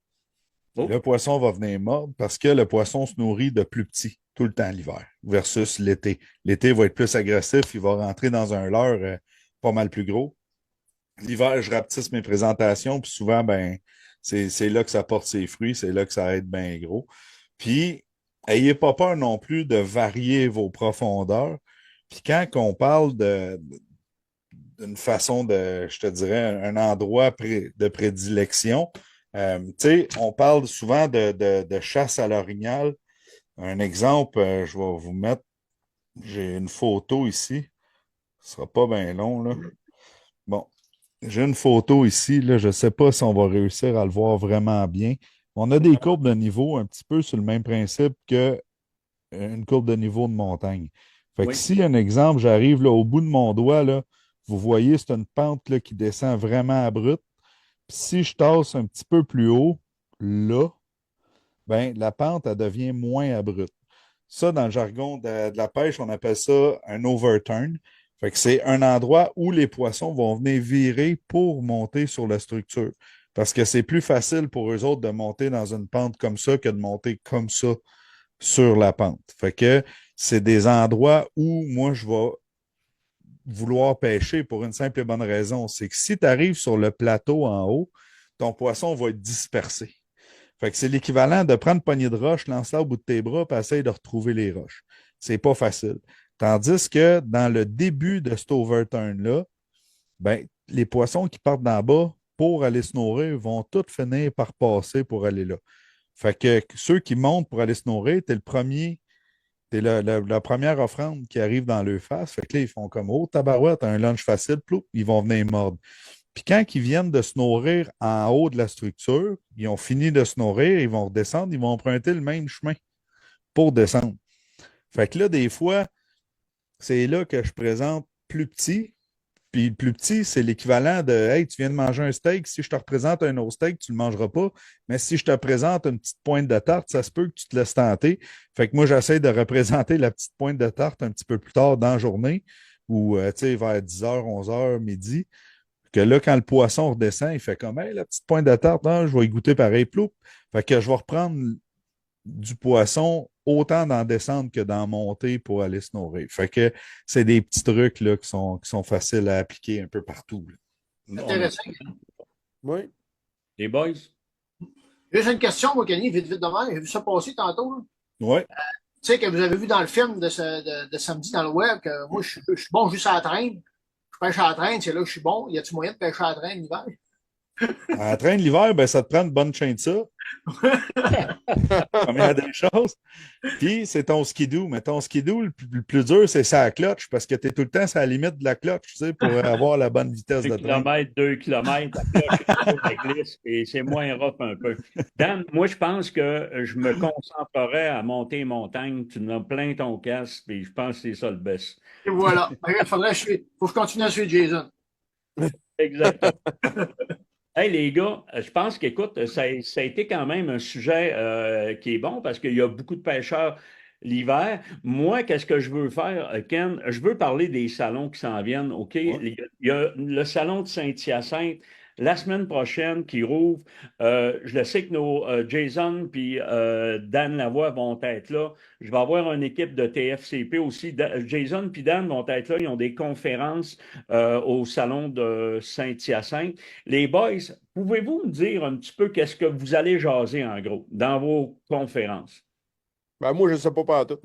Oh, Le poisson va venir mordre parce que le poisson se nourrit de plus petits tout le temps l'hiver versus l'été. L'été va être plus agressif, il va rentrer dans un leurre pas mal plus gros. L'hiver, je rapetisse mes présentations, puis souvent, ben, c'est là que ça porte ses fruits, c'est là que ça aide bien gros. Puis, ayez pas peur non plus de varier vos profondeurs. Puis quand on parle d'une façon de, je te dirais, un endroit de prédilection, tu sais, on parle souvent de chasse à l'orignal. Un exemple, je vais vous mettre, j'ai une photo ici. Ce sera pas bien long, là. Bon. J'ai une photo ici, là, je ne sais pas si on va réussir à le voir vraiment bien. On a des courbes de niveau un petit peu sur le même principe qu'une courbe de niveau de montagne. Fait que Oui, si, un exemple, j'arrive là, au bout de mon doigt, là, vous voyez, c'est une pente là, qui descend vraiment abrupte. Puis si je tasse un petit peu plus haut, là, ben, la pente, elle devient moins abrupte. Ça, dans le jargon de la pêche, on appelle ça un overturn. Fait que c'est un endroit où les poissons vont venir virer pour monter sur la structure. Parce que c'est plus facile pour eux autres de monter dans une pente comme ça que de monter comme ça sur la pente. Fait que c'est des endroits où moi, je vais vouloir pêcher pour une simple et bonne raison. C'est que si tu arrives sur le plateau en haut, ton poisson va être dispersé. Fait que c'est l'équivalent de prendre une poignée de roche, lancer-la au bout de tes bras, puis essayer de retrouver les roches. C'est pas facile. Tandis que dans le début de cet overturn-là, ben, les poissons qui partent d'en bas pour aller se nourrir vont tous finir par passer pour aller là. Fait que ceux qui montent pour aller se nourrir, t'es le premier, t'es la première offrande qui arrive dans leur face. Fait que là, ils font comme oh, tabarouette, un lunch facile, ploup, ils vont venir mordre. Puis quand ils viennent de se nourrir en haut de la structure, ils ont fini de se nourrir, ils vont redescendre, ils vont emprunter le même chemin pour descendre. Fait que là, des fois, c'est là que je présente plus petit. Puis le plus petit, c'est l'équivalent de hey, tu viens de manger un steak, si je te représente un autre steak, tu ne le mangeras pas. Mais si je te présente une petite pointe de tarte, ça se peut que tu te laisses tenter. Fait que moi, j'essaie de représenter la petite pointe de tarte un petit peu plus tard dans la journée, ou tu sais, vers 10h, 11h, midi. Que là, quand le poisson redescend, il fait comme hey, la petite pointe de tarte, hein, je vais y goûter pareil, ploup. Fait que je vais reprendre du poisson autant d'en descendre que d'en monter pour aller se nourrir. Fait que c'est des petits trucs là, qui sont faciles à appliquer un peu partout. on a Intéressant. Oui. les boys. Juste une question, moi, Kenny, vite, vite de même. J'ai vu ça passer tantôt, là. Oui. Tu sais, que vous avez vu dans le film de samedi dans le web, que moi, je suis bon juste à la traîne. Je pêche à la traîne, c'est là que je suis bon. Y a-tu moyen de pêcher à la traîne l'hiver? En train de l'hiver, ben, ça te prend une bonne chaîne de ça. Première des choses. Puis, c'est ton skidoo. Mais ton skidoo, le plus dur, c'est sa clutch parce que tu es tout le temps à la limite de la clutch, tu sais, pour avoir la bonne vitesse 1 de train. kilomètre, 2 kilomètres, la glisse, et c'est moins rough un peu. Dan, moi, je pense que je me concentrerais à monter les montagnes. Tu en as plein ton casque, et je pense que c'est ça le best. Et voilà. Il faut que je continue à suivre Jason. Exactement. Hey les gars, je pense qu'écoute, ça a été quand même un sujet qui est bon parce qu'il y a beaucoup de pêcheurs l'hiver. Moi, qu'est-ce que je veux faire, Ken? Je veux parler des salons qui s'en viennent, OK? Ouais. Il y a le salon de Saint-Hyacinthe la semaine prochaine qui rouvre. Je le sais que nos Jason puis Dan Lavoie vont être là. Je vais avoir une équipe de TFCP aussi. Jason puis Dan vont être là. Ils ont des conférences au salon de Saint-Hyacinthe. Les boys, pouvez-vous me dire un petit peu qu'est-ce que vous allez jaser en gros dans vos conférences? Ben, moi, je ne sais pas tout.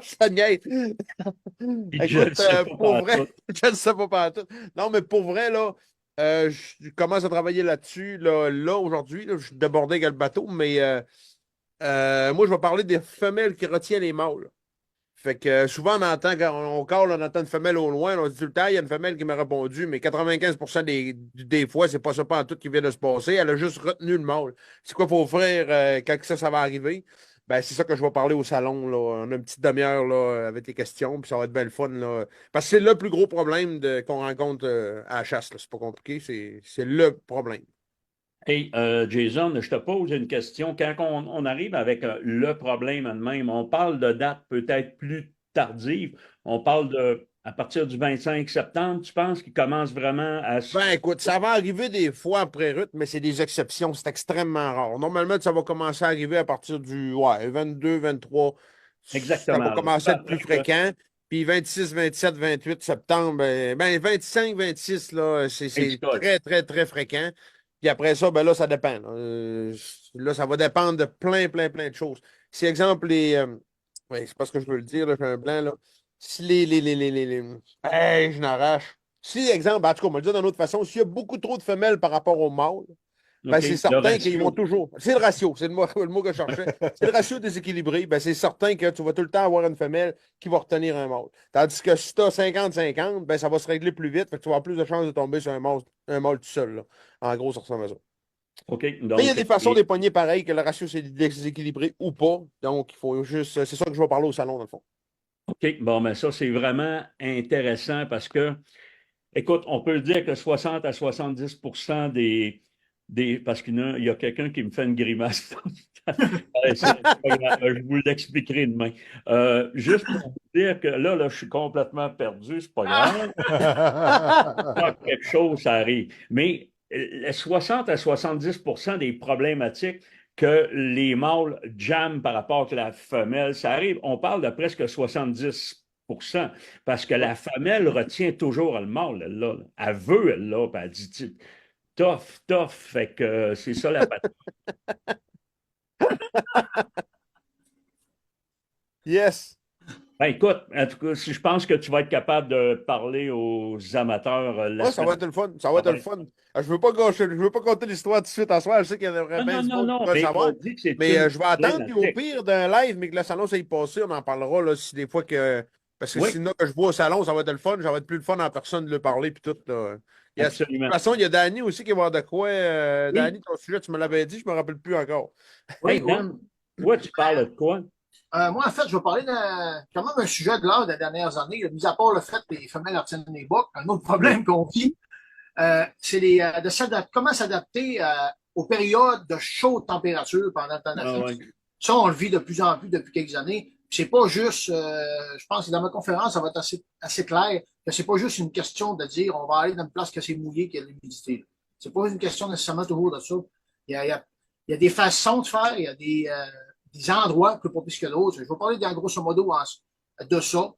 Ça niaise. Puis je ne Écoute, sais pas pour vrai, pantoute. je ne sais pas tout. Non, mais pour vrai, là, je commence à travailler là-dessus, là aujourd'hui. Là, je suis débordé avec le bateau, mais moi, je vais parler des femelles qui retiennent les mâles. Fait que souvent, on entend, quand on call, on entend une femelle au loin, on dit tout le temps, il y a une femelle qui m'a répondu, mais 95% des fois, c'est pas ça pas en tout qui vient de se passer. Elle a juste retenu le mâle. C'est quoi qu'il faut faire quand ça va arriver? Ben, c'est ça que je vais parler au salon. Là. On a une petite demi-heure là, avec les questions, puis ça va être bien le fun. Là. Parce que c'est le plus gros problème qu'on rencontre à la chasse. Là. C'est pas compliqué, c'est le problème. Hey, Jason, je te pose une question. Quand on arrive avec le problème elle-même, on parle de date peut-être plus tardive. On parle de à partir du 25 septembre, tu penses qu'il commence vraiment à se... Ben, écoute, ça va arriver des fois après rut, mais c'est des exceptions. C'est extrêmement rare. Normalement, ça va commencer à arriver à partir du 22, 23. Ça Exactement. va Là. commencer à être plus fréquent. Puis 26, 27, 28 septembre, ben 25, 26, là, c'est très, très, très fréquent. Puis après ça, ben là, ça dépend. Là, là ça va dépendre de plein, plein, plein de choses. Si, exemple, ouais, c'est pas ce que je veux le dire, là, j'ai un blanc, là. Si Hey, je n'arrache. Si, exemple, en tout cas, on va le dire d'une autre façon, s'il y a beaucoup trop de femelles par rapport aux mâles, Ben, OK? c'est Le certain qu'ils ratio. vont toujours. C'est le ratio, c'est le mot que je cherchais. C'est le ratio déséquilibré. Ben, c'est certain que tu vas tout le temps avoir une femelle qui va retenir un mâle. Tandis que si tu as 50-50, ben, ça va se régler plus vite. Fait que tu vas avoir plus de chances de tomber sur un mâle tout seul. Là. En gros, ça ressemble à ça. OK? Mais il y a Donc, des façons des poignées pareilles, que le ratio c'est déséquilibré ou pas. Donc, il faut juste. C'est ça que je vais parler au salon, dans le fond. OK, bon, mais ça, c'est vraiment intéressant parce que, écoute, on peut dire que 60 à 70 parce qu'il y a quelqu'un qui me fait une grimace. C'est pas grave, je vous l'expliquerai demain. Juste pour vous dire que là, je suis complètement perdu, c'est pas grave. Quand quelque chose, ça arrive. Mais 60 à 70 des problématiques que les mâles jamment par rapport à la femelle, ça arrive, on parle de presque 70 parce que la femelle retient toujours le mâle, elle l'a, là. Elle veut, elle l'a, puis elle dit tough, tough, fait que c'est ça la patte. Yes. Ben, écoute, en tout cas, si je pense que tu vas être capable de parler aux amateurs Ouais, ça va être le fun. Ça va être le fun. Je veux pas gâcher, je veux pas compter l'histoire tout de suite en soir. Je sais qu'il y en aurait bien du monde qui pourrait mais savoir. on dit que c'est Mais une je vais attendre, puis au problématique. pire d'un live, mais que le salon s'est passé, on en parlera là, si des fois que. Parce que Oui, sinon que je vois au salon, ça va être le fun. Ça va être plus le fun en personne de le parler, puis tout. Là. Yes. De toute absolument. façon, il y a Danny aussi qui va avoir de quoi. Oui. Danny, ton sujet, tu me l'avais dit, je me rappelle plus encore. Hey, Dan, toi, tu parles de quoi? Moi, en fait, je vais parler d'un quand même un sujet de l'art des dernières années, là, mis à part le fait que les femelles retiennent les boucs, un autre problème qu'on vit, c'est comment s'adapter aux périodes de chaude température pendant le temps Ah, d'Afrique. ouais. Ça, on le vit de plus en plus depuis quelques années. C'est pas juste, je pense que dans ma conférence, ça va être assez clair que c'est pas juste une question de dire on va aller dans une place que c'est mouillé, qu'il y a de l'humidité. C'est pas une question nécessairement toujours de ça. Il y a des façons de faire, il y a des endroits plus propices que d'autres. Je vais parler grosso modo de ça.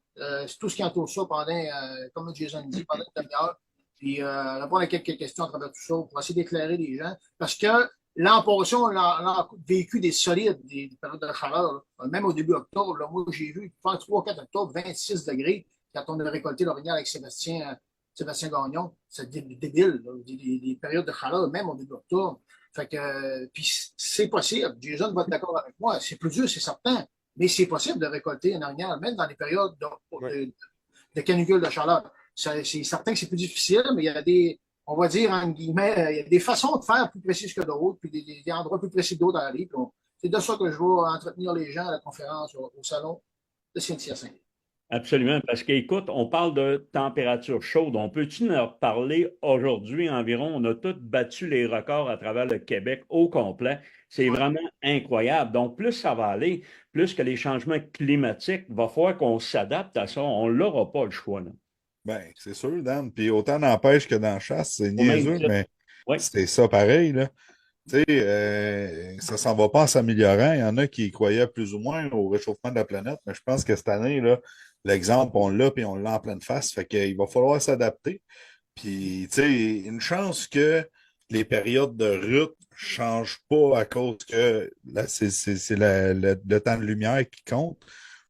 C'est tout ce qui entoure ça pendant, comme Jason dit, pendant une demi-heure. Puis répondre à quelques questions à travers tout ça pour essayer d'éclairer les gens. Parce que l'an passé, on a vécu des solides, des périodes de chaleur. Là. Même au début octobre, là, moi, j'ai vu faire 3-4 octobre, 26 degrés quand on a récolté l'orignal avec Sébastien Gagnon. C'est débile, là, des périodes de chaleur, même au début octobre. Fait que, puis c'est possible. Jason va être d'accord avec moi. C'est plus dur, c'est certain. Mais c'est possible de récolter un orignal, même dans les périodes de canicule de chaleur. C'est certain que c'est plus difficile, mais il y a on va dire, en guillemets, il y a des façons de faire plus précises que d'autres, puis des endroits plus précis que d'autres à aller. C'est de ça que je vais entretenir les gens à la conférence au salon de Saint-Hyacinthe. Absolument, parce qu'écoute, on parle de température chaude. On peut-tu en reparler aujourd'hui environ? On a tous battu les records à travers le Québec au complet. C'est vraiment incroyable. Donc, plus ça va aller, plus que les changements climatiques, il va falloir qu'on s'adapte à ça. On n'aura pas le choix, là. Ben, c'est sûr, Dan. Puis autant dans la pêche que dans la chasse, c'est Au même niaiseux, titre. mais Oui, c'est ça pareil, là. Tu sais, ça s'en va pas en s'améliorant. Il y en a qui croyaient plus ou moins au réchauffement de la planète, mais je pense que cette année, là, l'exemple, on l'a, puis on l'a en pleine face. Fait qu'il va falloir s'adapter. Puis, tu sais, une chance que les périodes de rut changent pas à cause que là, c'est le temps de lumière qui compte.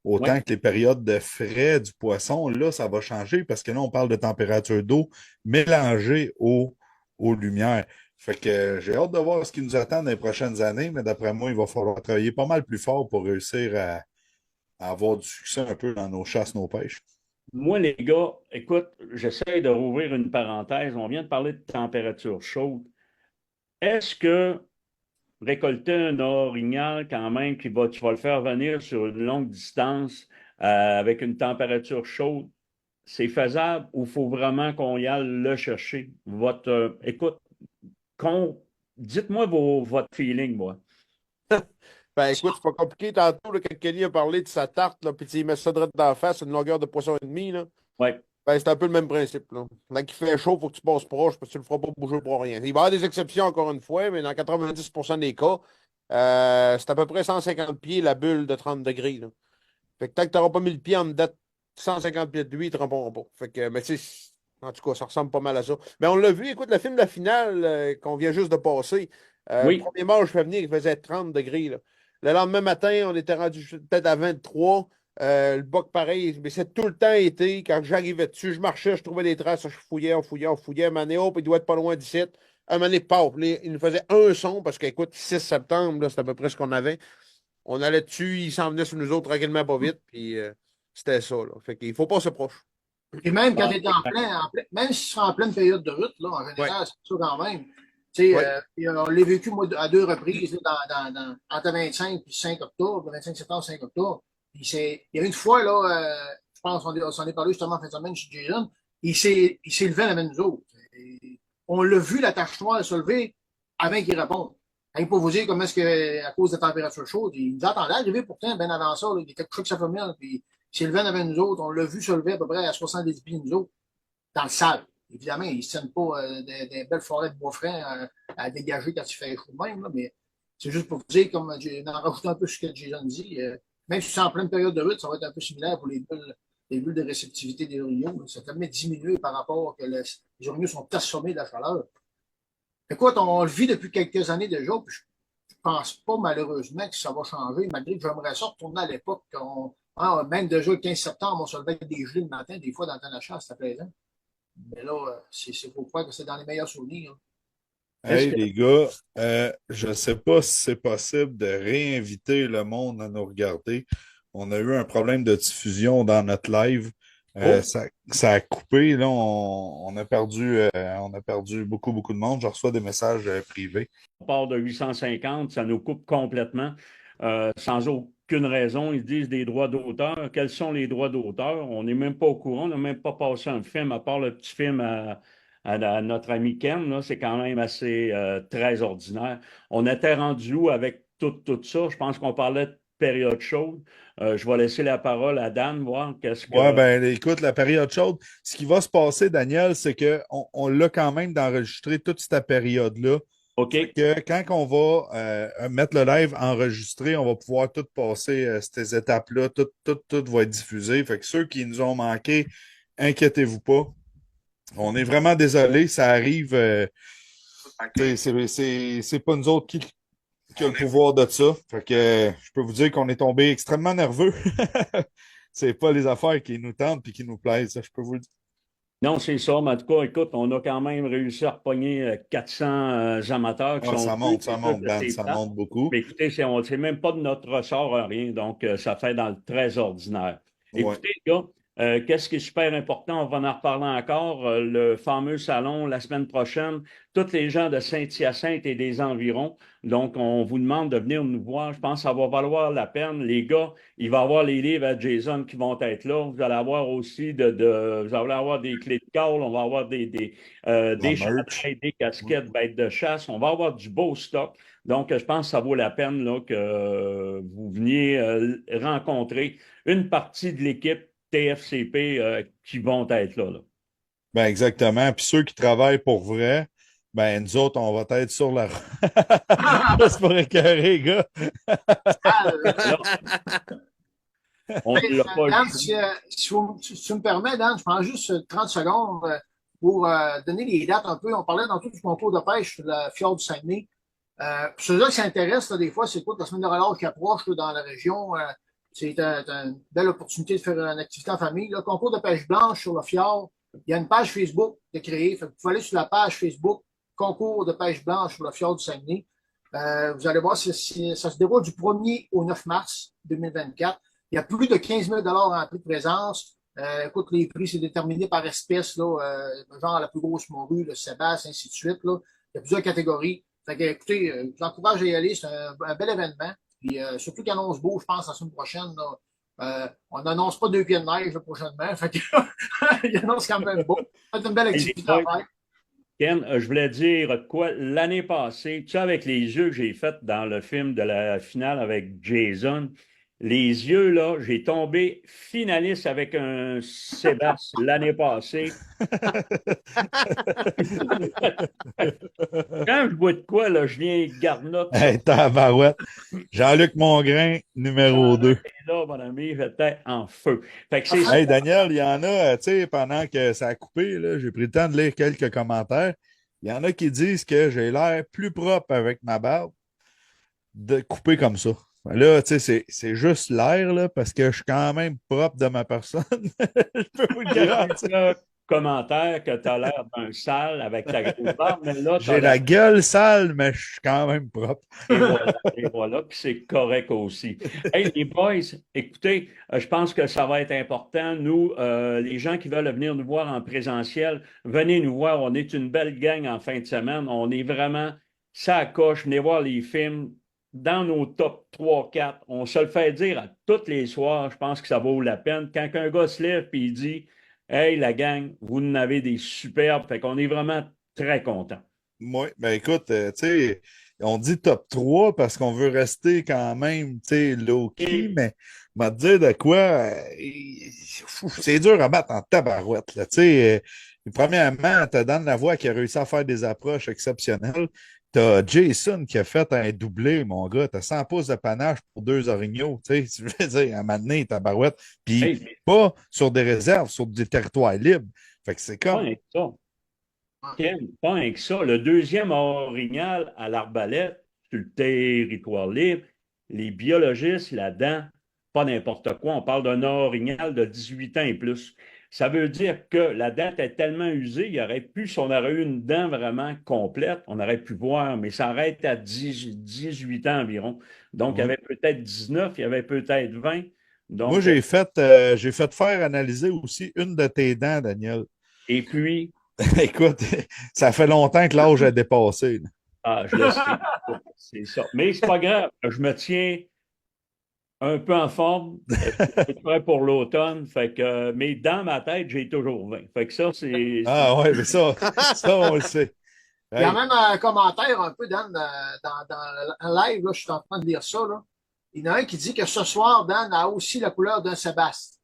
oui. Autant que les périodes de frais du poisson, là, ça va changer parce que là, on parle de température d'eau mélangée aux lumières. Fait que j'ai hâte de voir ce qui nous attend dans les prochaines années, mais d'après moi, il va falloir travailler pas mal plus fort pour réussir à avoir du succès un peu dans nos chasses, nos pêches. Moi, les gars, écoute, j'essaie de rouvrir une parenthèse. On vient de parler de température chaude. Est-ce que récolter un orignal quand même, tu vas le faire venir sur une longue distance avec une température chaude, c'est faisable ou il faut vraiment qu'on y aille le chercher? Écoute, dites-moi votre feeling, moi. Ben écoute, c'est pas compliqué. Tantôt, là, quand Kelly a parlé de sa tarte, là, puis il met ça direct dans la face, une longueur de poisson et demi, là. Oui, Ben, c'est un peu le même principe. Là. Quand il fait chaud, il faut que tu passes proche parce que tu ne le feras pas bouger pour rien. Il va y avoir des exceptions, encore une fois, mais dans 90% des cas, c'est à peu près 150 pieds la bulle de 30 degrés. Là. Fait que tant que tu n'auras pas mis le pied en dedans de 150 pieds de lui, ils ne te ramperront pas. Fait que, mais tu sais, en tout cas, ça ressemble pas mal à ça. Mais on l'a vu, écoute, le film de la finale qu'on vient juste de passer, le oui, premier match, je fais venir, il faisait 30 degrés. Là. Le lendemain matin, on était rendu peut-être à 23. Le boc, pareil, mais c'est tout le temps été. Quand j'arrivais dessus, je marchais, je trouvais des traces, je fouillais, on fouillait. Manéo, puis il doit être pas loin d'ici. un moment donné, paf, il nous faisait un son parce qu'écoute, 6 septembre, là, c'est à peu près ce qu'on avait. On allait dessus, il s'en venait sur nous autres tranquillement, pas vite, puis c'était ça. Là. Fait qu'il faut pas se proche. Et même quand Bon, tu es même si tu seras en pleine période de route, là, en Ouais. général, c'est ça quand même. Tu sais, Ouais. puis, on l'a vécu, moi, à 2 reprises, là, entre 25 et 5 octobre, 25 septembre, 5 octobre. Puis il y a une fois, là, je pense qu'on s'en est parlé justement en fin de semaine chez Jason, il s'est levé à la même nous autres. Et on l'a vu, la tache noire se lever avant qu'il réponde. Rien pour vous dire comment est-ce que, à cause de la température chaude, il nous attendait arriver pourtant bien avant ça, là, il était couché avec sa famille, puis il s'est levé avant nous autres. On l'a vu se lever à peu près à 70 pieds nous autres, dans le sable. Évidemment, ils ne se tiennent pas des belles forêts de bois frais à dégager quand il fait chaud de même, là, mais c'est juste pour vous dire, comme d'en rajouter un peu ce que Jason dit, même si c'est en pleine période de route, ça va être un peu similaire pour les bulles de réceptivité des orignaux. Ça tellement diminué par rapport que les orignaux sont assommés de la chaleur. Écoute, on le vit depuis quelques années déjà, puis je pense pas malheureusement que ça va changer, malgré que j'aimerais ça retourner à l'époque. Même déjà le 15 septembre, on se levait avec des gelées le matin, des fois dans le temps d'achat, c'était plaisant. Mais là, c'est pour croire que c'est dans les meilleurs souvenirs. Hey, les gars, je ne sais pas si c'est possible de réinviter le monde à nous regarder. On a eu un problème de diffusion dans notre live. Ça a coupé. Là, on a perdu beaucoup, beaucoup de monde. Je reçois des messages privés. On part de 850, ça nous coupe complètement, sans aucune raison. Ils disent des droits d'auteur. Quels sont les droits d'auteur? On n'est même pas au courant. On n'a même pas passé un film, à part le petit film à notre ami Ken. Là, c'est quand même assez très ordinaire. On était rendu où avec tout ça? Je pense qu'on parlait de période chaude. Je vais laisser la parole à Dan, voir qu'est-ce que... Ouais, ben écoute, la période chaude, ce qui va se passer, Daniel, c'est qu'on l'a quand même d'enregistrer toute cette période-là. OK. Fait que quand on va mettre le live enregistré, on va pouvoir tout passer ces étapes-là, tout va être diffusé. Fait que ceux qui nous ont manqué, inquiétez-vous pas. On est vraiment désolé, ça arrive. C'est pas nous autres qui a le pouvoir de ça. Fait que je peux vous dire qu'on est tombé extrêmement nerveux. C'est pas les affaires qui nous tentent et qui nous plaisent, ça, je peux vous le dire. Non, c'est ça. Mais en tout cas, écoute, on a quand même réussi à repogner 400 amateurs qui sont... Ça monte, Dan, ça monte beaucoup. Mais écoutez, c'est même pas de notre ressort, rien. Donc, ça fait dans le très ordinaire. Ouais. Écoutez, les gars, qu'est-ce qui est super important? On va en reparler encore. Le fameux salon la semaine prochaine. Tous les gens de Saint-Hyacinthe et des environs. Donc, on vous demande de venir nous voir. Je pense que ça va valoir la peine. Les gars, il va y avoir les livres à Jason qui vont être là. Vous allez avoir aussi vous allez avoir des clés de call. On va avoir des chandails, des casquettes, bêtes de chasse. On va avoir du beau stock. Donc, je pense que ça vaut la peine là, que vous veniez rencontrer une partie de l'équipe TFCP qui vont être là. Ben exactement. Puis ceux qui travaillent pour vrai, ben nous autres, on va être sur la... C'est pour écœurer, gars. On l'a pas Dan, si tu me permets, Dan, je prends juste 30 secondes pour donner les dates un peu. On parlait dans tout du concours de pêche sur la fjord du Saguenay. Pour ceux-là qui s'intéressent, des fois, c'est quoi la semaine de relâche qui approche là, dans la région. C'est une belle opportunité de faire une activité en famille. Le concours de pêche blanche sur le fjord, il y a une page Facebook de créer. Fait que vous pouvez aller sur la page Facebook concours de pêche blanche sur le fjord du Saguenay. Vous allez voir, ça se déroule du 1er au 9 mars 2024. Il y a plus de 15 000 en prix de présence. Écoute, les prix, c'est déterminé par espèce, là, genre la plus grosse morue, le sébastien, ainsi de suite. Là. Il y a plusieurs catégories. Fait que, écoutez, je vous encourage à y aller. C'est un bel événement. Puis, surtout qu'il annonce beau, je pense, la semaine prochaine. Là, on n'annonce pas 2 pieds de neige là, prochainement. Fait que, il annonce quand même beau. C'est une belle activité à faire. Ken, je voulais dire quoi, l'année passée, tu sais, avec les yeux que j'ai faits dans le film de la finale avec Jason, les yeux, là, j'ai tombé finaliste avec un Sébastien l'année passée. Quand je vois de quoi, là, je viens garnotte. Hey, tabarouette. Jean-Luc Mongrain, numéro 2. Là, mon ami, j'étais en feu. Fait que Hey, Daniel, il y en a, tu sais, pendant que ça a coupé, là, j'ai pris le temps de lire quelques commentaires. Il y en a qui disent que j'ai l'air plus propre avec ma barbe de couper comme ça. Là, tu sais, c'est juste l'air, là, parce que je suis quand même propre de ma personne. Je peux vous le garantir. commentaire que tu as l'air d'un sale avec ta grosse barbe, mais là, tu J'ai la gueule sale, mais je suis quand même propre. et voilà, puis c'est correct aussi. Hey, les boys, écoutez, je pense que ça va être important. Nous, les gens qui veulent venir nous voir en présentiel, venez nous voir. On est une belle gang en fin de semaine. On est vraiment ça coche. Venez voir les films dans nos top 3-4. On se le fait dire à tous les soirs. Je pense que ça vaut la peine. Quand un gars se lève et il dit hey, la gang, vous en avez des superbes. Fait qu'on est vraiment très contents. Oui, ben écoute, tu sais, on dit top 3 parce qu'on veut rester quand même, tu sais, low-key, mais on va te dire de quoi, c'est dur à battre en tabarouette, là, tu sais. Premièrement, t'as Dan Lavoie qui a réussi à faire des approches exceptionnelles. T'as Jason qui a fait un doublé, mon gars. T'as 100 pouces de panache pour 2 orignaux, tu sais. Je veux dire, à un moment donné, tabarouette. Puis Hey, pas sur des réserves, sur des territoires libres. Fait que c'est pas comme... rien que ça. Ken, pas rien que ça. Le deuxième orignal à l'arbalète, sur le territoire libre, les biologistes, là-dedans, pas n'importe quoi. On parle d'un orignal de 18 ans et plus. Ça veut dire que la dent est tellement usée, il aurait pu, si on aurait eu une dent vraiment complète, on aurait pu voir, mais ça arrête à 18 ans environ. Donc, il y Ouais. avait peut-être 19, il y avait peut-être 20. Moi, Donc, j'ai fait faire analyser aussi une de tes dents, Daniel. et puis, Écoute, ça fait longtemps que l'âge a dépassé, là. ah, je le sais, c'est ça. Mais c'est pas grave, je me tiens un peu en forme. Je suis prêt pour l'automne. Fait que, mais dans ma tête, j'ai toujours 20. Fait que ça, c'est. Ah ouais, mais ça, on le sait. Il y a Hey, même un commentaire un peu Dan, dans un live, là, je suis en train de lire ça. Là. Il y en a un qui dit que ce soir, Dan a aussi la couleur d'un Sébastien.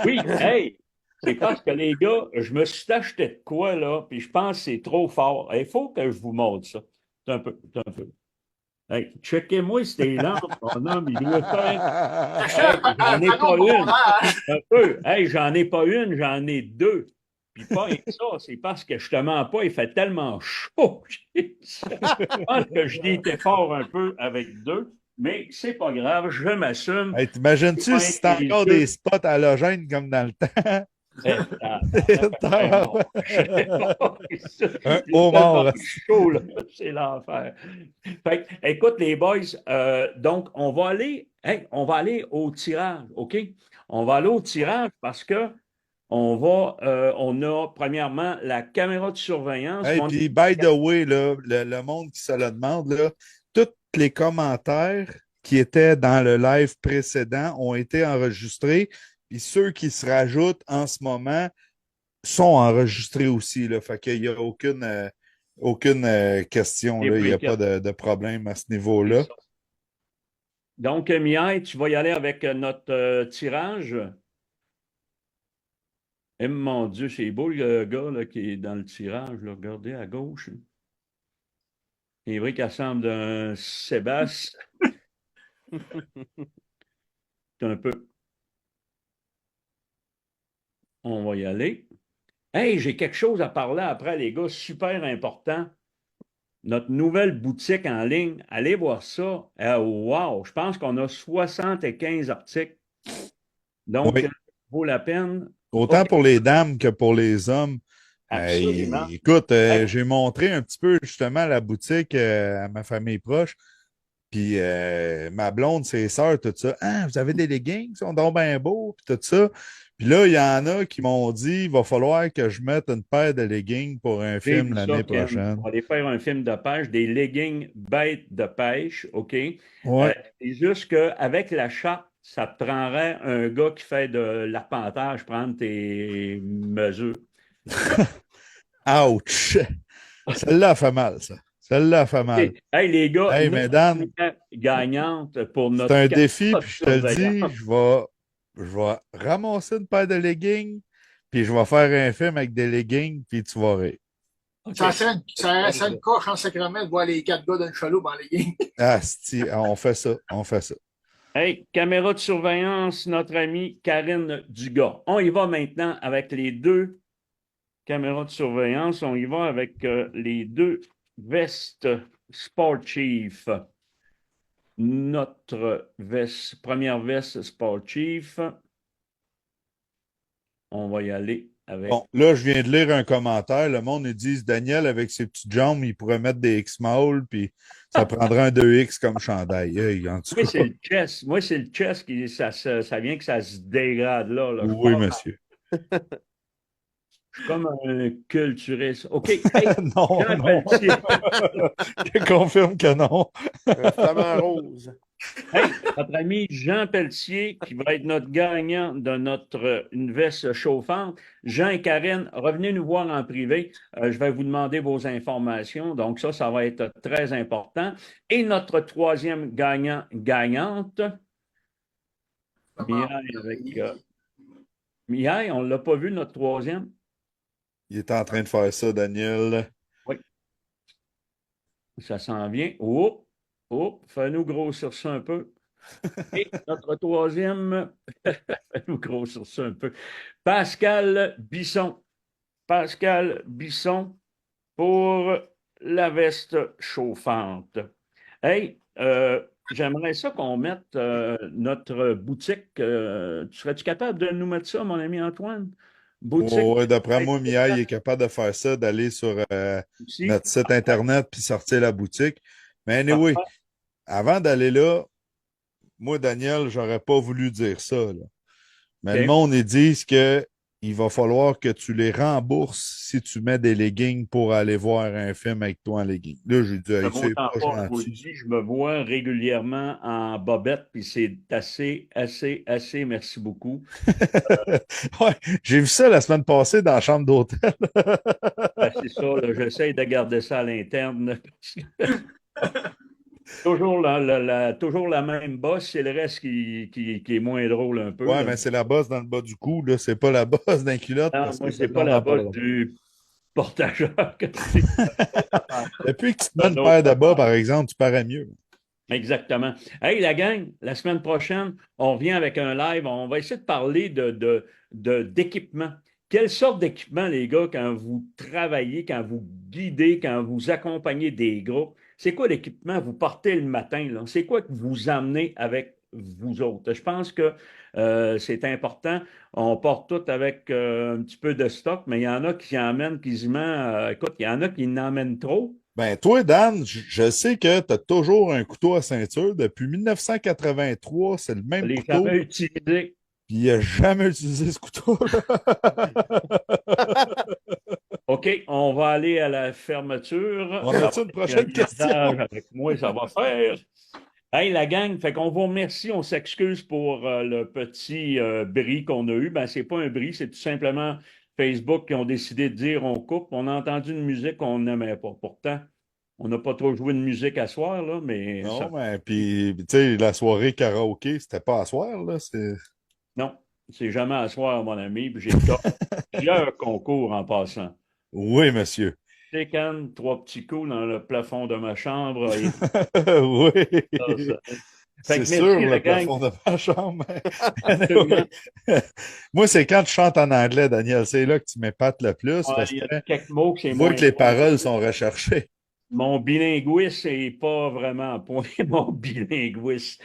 Oui, hey! C'est parce que les gars, je me suis acheté de quoi, là, puis je pense que c'est trop fort. Il faut que je vous montre ça. C'est un peu, c'est un peu. Hey, checkez-moi ces lampes, mon homme, il doit faire. Hey, j'en ai pas une. Un peu. Hey, j'en ai pas une, j'en ai deux. Puis pas rien que ça, c'est parce que je te mens pas, il fait tellement chaud. Je pense que je été fort un peu avec deux, mais c'est pas grave, je m'assume. hey, t'imagines-tu si t'as Les encore deux. des spots halogènes comme dans le temps? Eh, Un c'est homard. tellement chaud, là. C'est l'enfer. Fait que, écoute, les boys, donc, on va aller au tirage, OK? On va aller au tirage parce que on a premièrement la caméra de surveillance. Hey, puis, by the way, là, le monde qui se le demande, là, tous les commentaires qui étaient dans le live précédent ont été enregistrés. Puis ceux qui se rajoutent en ce moment sont enregistrés aussi. Là. Fait qu'il n'y a aucune question. Là. Il n'y a pas de problème à ce niveau-là. Donc, Mihai, tu vas y aller avec notre tirage. Eh, mon Dieu, c'est beau le gars là, qui est dans le tirage. Là. Regardez à gauche. Il est vrai qu'il ressemble d'un Sébastien. C'est un peu. On va y aller. Hey, j'ai quelque chose à parler après, les gars, super important. Notre nouvelle boutique en ligne, allez voir ça. Wow, je pense qu'on a 75 articles. Donc, Oui. ça vaut la peine. Autant OK, pour les dames que pour les hommes. absolument. Écoute, Hey, j'ai montré un petit peu justement la boutique à ma famille proche. Puis ma blonde, ses sœurs, tout ça. Ah, vous avez des leggings, ils sont donc bien beaux, puis tout ça. Puis là, il y en a qui m'ont dit il va falloir que je mette une paire de leggings pour un j'ai film vu ça, l'année Ken. prochaine. On va aller faire un film de pêche, des leggings bêtes de pêche, OK? Ouais. C'est juste qu'avec la charte, ça te prendrait un gars qui fait de l'arpentage, prendre tes mesures. Ouch! Celle-là a fait mal, ça. Celle-là a fait mal. Hey, les gars, Hey, notre mesdames, gagnante pour c'est notre un caméra défi, de puis je te le dis, surveillance. je vais ramasser une paire de leggings, puis je vais faire un film avec des leggings, puis tu vas rire. OK. Ça serait une coche en sacrament de voir les quatre gars d'un chaloupe en legging. Ah, si, on fait ça, on fait ça. Hey, caméra de surveillance, notre amie Karine Dugas. On y va maintenant avec les deux caméras de surveillance. On y va avec les deux vestes Sport Chief. Notre veste, première veste Sport Chief. On va y aller avec. Bon, là, je viens de lire un commentaire. Le monde, ils disent Daniel, avec ses petites jambes, il pourrait mettre des X-Mall, puis ça prendrait un 2X comme chandail. Hey, en tout Moi, cas, c'est le chest. Moi, c'est le chest qui ça vient que ça se dégrade là. Je oui, pars, monsieur. je suis comme un culturiste. OK. Hey, Non, Jean non. Pelletier. Je confirme que non. Un flamant rose. Hey, notre ami Jean Pelletier, qui va être notre gagnant de notre une veste chauffante. Jean et Karine, revenez nous voir en privé. Je vais vous demander vos informations. Donc, ça va être très important. Et notre troisième gagnante, Miaille avec. Miaille, on ne l'a pas vu, notre troisième. Il est en train de faire ça, Daniel. Oui. Ça s'en vient. Oh, fais-nous grossir ça un peu. Et notre troisième, fais-nous grossir ça un peu. Pascal Bisson. Pascal Bisson pour la veste chauffante. Hey, j'aimerais ça qu'on mette notre boutique. Serais-tu capable de nous mettre ça, mon ami Antoine? Boutique. Ouais, d'après moi, Mia, il est capable de faire ça, d'aller sur Aussi. notre site Internet puis sortir la boutique. Mais anyway, avant d'aller là, moi, Daniel, j'aurais pas voulu dire ça, là. Mais Ok. le monde, ils disent que il va falloir que tu les rembourses si tu mets des leggings pour aller voir un film avec toi en leggings. Là, j'ai dit, hey, c'est pas Je vous le gentil. dis, je me vois régulièrement en bobette, puis c'est assez, merci beaucoup. Ouais, j'ai vu ça la semaine passée dans la chambre d'hôtel. Ben, c'est ça, là, j'essaie de garder ça à l'interne. Toujours toujours la même bosse, c'est le reste qui est moins drôle un peu. Ouais, Là. mais c'est la bosse dans le bas du cou, là. C'est pas la bosse d'un culotte. Non, Parce moi, que c'est le pas monde la en bosse parlera. du portageur. Depuis que tu te mets une paire de bas, par exemple, tu parais mieux. Exactement. Hey, la gang, la semaine prochaine, on revient avec un live. On va essayer de parler d'équipement. Quelle sorte d'équipement, les gars, quand vous travaillez, quand vous guidez, quand vous accompagnez des groupes? C'est quoi l'équipement? Vous partez le matin, là. C'est quoi que vous amenez avec vous autres? Je pense que c'est important. On part tout avec un petit peu de stock, mais il y en a qui en amènent quasiment. Écoute, il y en a qui en emmènent trop. Ben, toi, Dan, je sais que tu as toujours un couteau à ceinture. Depuis 1983, c'est le Je même l'ai couteau. jamais utilisé. Puis il n'a jamais utilisé ce couteau-là. OK, on va aller à la fermeture. On Ça a-tu va une être prochaine un question? message avec moi, ça va faire. Hey, la gang, fait qu'on vous remercie, on s'excuse pour le petit bris qu'on a eu. Ben, c'est pas un bris, c'est tout simplement Facebook qui ont décidé de dire on coupe. On a entendu une musique qu'on n'aimait pas. Pourtant, on n'a pas trop joué de musique à soir, là, mais Non, mais puis, tu sais, la soirée karaoké, c'était pas à soir, là. non, c'est jamais à soir, mon ami. Puis j'ai plusieurs concours en passant. Oui, monsieur. Canne, 3 petits coups dans le plafond de ma chambre. Et Oui. ça. C'est Fait que sûr, merci, le la gang. plafond de ma chambre. Absolument. Moi, c'est quand tu chantes en anglais, Daniel. C'est là que tu m'épates le plus. Ouais, Parce il y que a quelques mots que c'est tu vois moins que les bon. paroles sont recherchées. Mon bilinguisme n'est pas vraiment à point. Mon bilinguisme.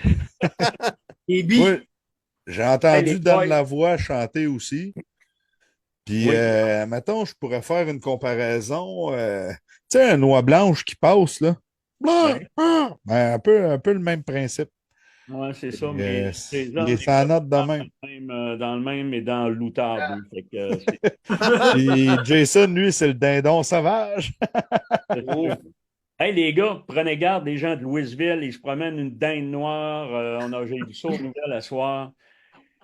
Et bi. Moi, j'ai Hey, entendu les Dan boys. Lavoie chanter aussi. Puis, Oui. mettons, je pourrais faire une comparaison. Tu sais, un noix blanche qui passe, là. Ouais. Ben, un peu le même principe. Ouais, c'est ça, Et, mais il est sans note de même. dans le même et dans l'outable. Fait que, Puis Jason, lui, c'est le dindon sauvage. oh. Hey, les gars, prenez garde, les gens de Louisville, ils se promènent une dinde noire. J'ai vu ça aux nouvelles à soir.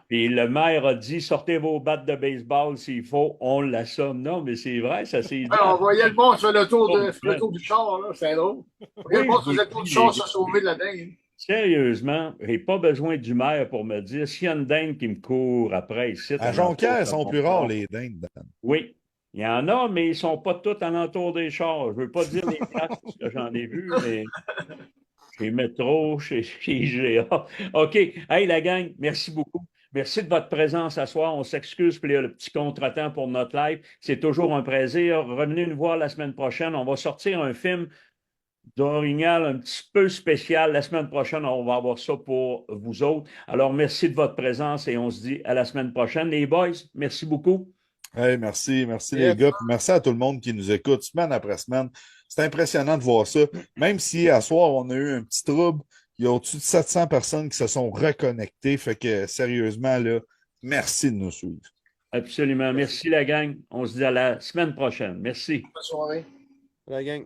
Puis le maire a dit sortez vos battes de baseball s'il faut, on l'assomme. Non, mais c'est vrai, ça s'est dit. On voyait le monde sur le tour du char, là, c'est drôle. On voyait le monde sur le tour du char se sauver de la dingue. Sérieusement, j'ai pas besoin du maire pour me dire s'il y a une dinde qui me court après ici. À Jonquière, ils sont plus rares, les dindes. Dan. Oui, il y en a, mais ils sont pas tous alentour des chars. Je veux pas dire les places parce que j'en ai vu, mais chez Métro, chez IGA. OK. Hey, la gang, merci beaucoup. Merci de votre présence ce soir. On s'excuse pour le petit contretemps pour notre live. C'est toujours un plaisir. Revenez nous voir la semaine prochaine. On va sortir un film d'Orignal un petit peu spécial. La semaine prochaine, on va avoir ça pour vous autres. Alors, merci de votre présence et on se dit à la semaine prochaine. Les boys, merci beaucoup. Hey, merci Yes. les gars, puis merci à tout le monde qui nous écoute semaine après semaine. C'est impressionnant de voir ça. Même si à soir, on a eu un petit trouble, il y a au-dessus de 700 personnes qui se sont reconnectées. Fait que sérieusement, là, merci de nous suivre. Absolument. Merci, la gang. On se dit à la semaine prochaine. Merci. Bonne soirée. La gang.